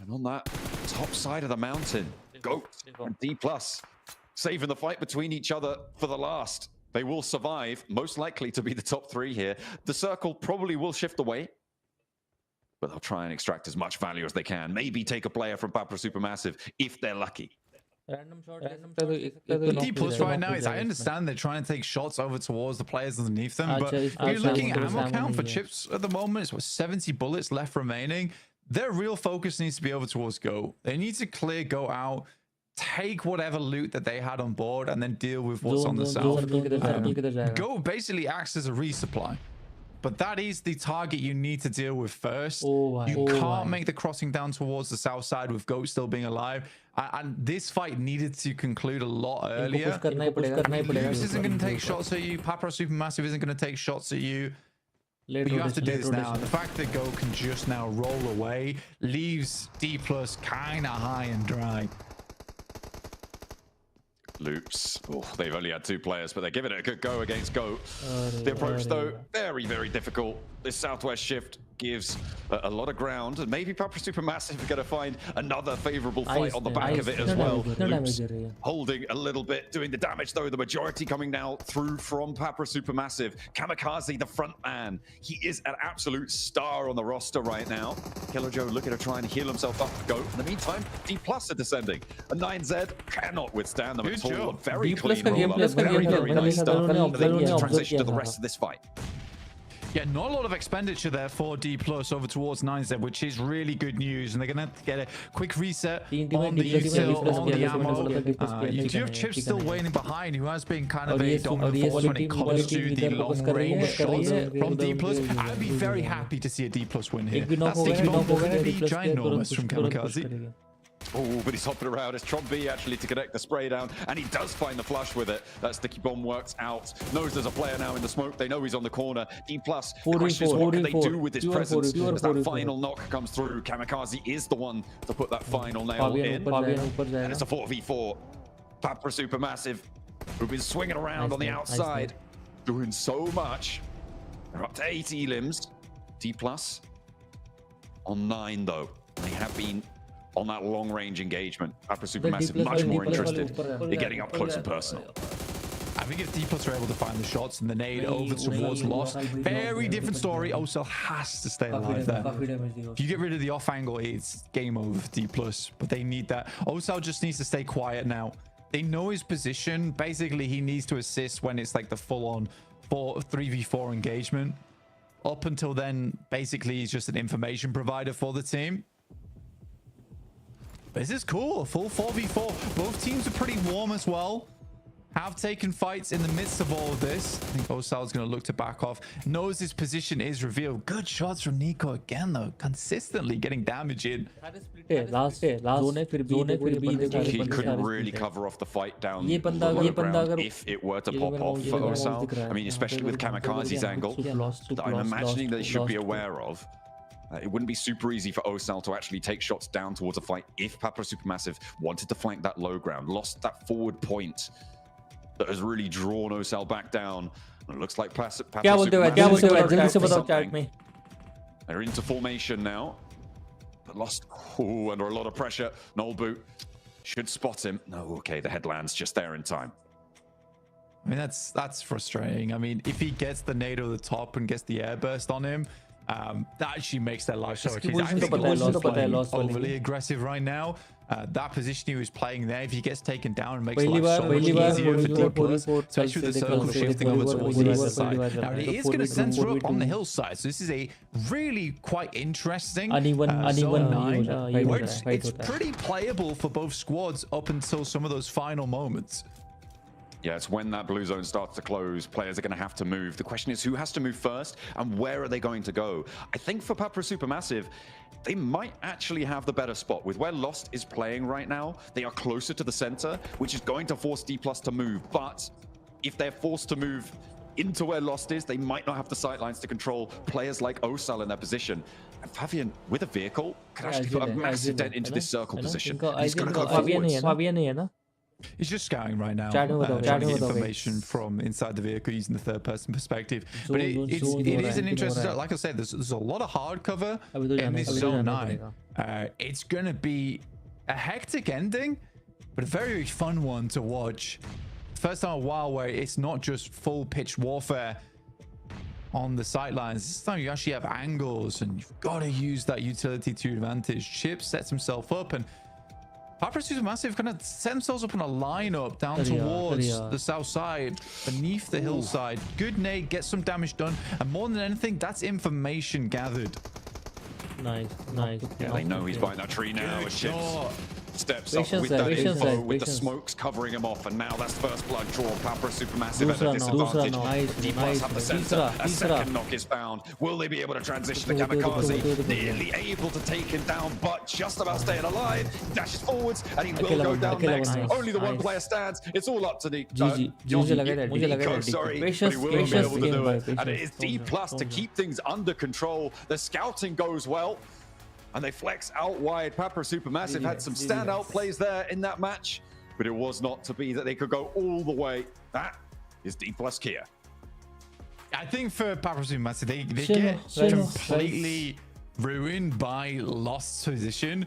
And on that top side of the mountain, Goat and D plus saving the fight between each other for the last. They will survive, most likely to be the top 3 here. The circle probably will shift away, but they'll try and extract as much value as they can. Maybe take a player from Papa Supermassive if they're lucky. The D plus right now is, I understand they're trying to take shots over towards the players underneath them, but if you're looking at ammo count for chips at the moment, it's what, 70 bullets left remaining. Their real focus needs to be over towards Go. They need to clear Go out, take whatever loot that they had on board, and then deal with what's on the south. Go basically acts as a resupply, but that is the target you need to deal with first. You can't make the crossing down towards the south side with Goat still being alive, and this fight needed to conclude a lot earlier. Loops isn't going to take shots at you. Papa Supermassive isn't going to take shots at you. But you have to do this now. The fact that Go can just now roll away leaves D plus kind of high and dry. Loops. Oh, they've only had 2 players, but they're giving it a good go against Go. The approach, though, very, very difficult. This southwest shift gives a lot of ground, and maybe Papa Supermassive are going to find another favorable fight on the back of it as well. Loops holding a little bit, doing the damage though. The majority coming now through from Papa Supermassive. Kamikaze, the front man, he is an absolute star on the roster right now. Killer Joe looking to try and heal himself up to go. In the meantime, D+ are descending. A 9Z cannot withstand them at all. A very clean roll-up. Very nice stuff. And they need to transition to the rest of this fight. Yeah, not a lot of expenditure there for D+ over towards 9Z, which is really good news. And they're going to get a quick reset on the util, on the ammo. You do have Chips still waiting behind, who has been kind of a dominant force when it comes to the long-range shots from D+. I'd be very happy to see a D+ win here. That sticky bomb going to be ginormous from Kamikaze. Oh, but he's hopping around. It's Tron B actually to connect the spray down, and he does find the flush with it. That sticky bomb works out. Knows there's a player now in the smoke. They know he's on the corner. D+, the question is, what can they do with his presence as that final knock comes through? Kamikaze is the one to put that final nail in. And it's a 4v4. Papa Supermassive, who've been swinging around on the outside, doing so much. They're up to 80 limbs. D+ on 9, though. They have been on that long-range engagement. Papa Supermassive much more interested in getting up close and personal. I think if D+ are able to find the shots and the nade over towards Lost, very different story. Osel has to stay alive there. If you get rid of the off angle, it's game over for D+, but they need that. Osel just needs to stay quiet now. They know his position. Basically, he needs to assist when it's like the full-on 3v4 engagement. Up until then, basically, he's just an information provider for the team. This is cool. A full 4v4. Both teams are pretty warm as well. Have taken fights in the midst of all of this. I think Osal's going to look to back off. Knows his position is revealed. Good shots from Nico again, though. Consistently getting damage in. He couldn't really cover off the fight down below ground if it were to pop off for Osal. I mean, especially with Kamikaze's angle that I'm imagining they should be aware of. It wouldn't be super easy for Osal to actually take shots down towards a fight if Papa Supermassive wanted to flank that low ground, lost that forward point that has really drawn Osal back down. And it looks like Papa Supermassive. They're into formation now, but lost under a lot of pressure. Nolboot should spot him. No, okay, the headland's just there in time. I mean, that's frustrating. I mean, if he gets the nade over the top and gets the air burst on him, that actually makes their life so easy. I think he's overly aggressive right now. That position he was playing there, if he gets taken down, it makes life so much easier for D+, especially with the circle shifting over towards the east side. Now, it is going to censor up on the hillside, so this is a really quite interesting zone 9, where it's pretty playable for both squads up until some of those final moments. Yeah, it's when that blue zone starts to close, players are going to have to move. The question is, who has to move first and where are they going to go? I think for Papa Supermassive, they might actually have the better spot. With where Lost is playing right now, they are closer to the center, which is going to force D+ to move. But if they're forced to move into where Lost is, they might not have the sightlines to control players like Osal in their position. And Fabian, with a vehicle, could actually put a massive dent into this circle position. He's going to go forwards. He's just scouting right now, trying to get information from inside the vehicle using the third-person perspective. But it is an interesting, like I said, there's a lot of hard cover in this zone 9. It's going to be a hectic ending, but a very fun one to watch. First time in a while where it's not just full pitch warfare on the sidelines. This time you actually have angles, and you've got to use that utility to your advantage. Chip sets himself up, and Papa Supermassive kind of set themselves up in a lineup down towards the south side, beneath the hillside. Good nade, get some damage done, and more than anything, that's information gathered. Nice. Yeah, they know he's behind that tree now. Chips steps up with that info, with the smokes covering him off, and now that's first blood draw. Papa Supermassive at a disadvantage. D+ have the center. A second knock is found. Will they be able to transition to Kamikaze? Nearly able to take him down, but just about staying alive. Dashes forwards, and he will go down next. Only the one player stands. It's all up to the Nico, sorry, but he will be able to do it. And it is D+ to keep things under control. The scouting goes well, and they flex out wide. Papa Supermassive had some standout plays there in that match, but it was not to be that they could go all the way. That is D+ Kia. I think for PUBG Massive, they Chino, get Chino, completely ruined by lost position.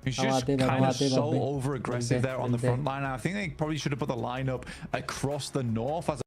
He's just Awate, kind of awate, so awate. over aggressive Milte, there on the milte. front line. I think they probably should have put the lineup across the north as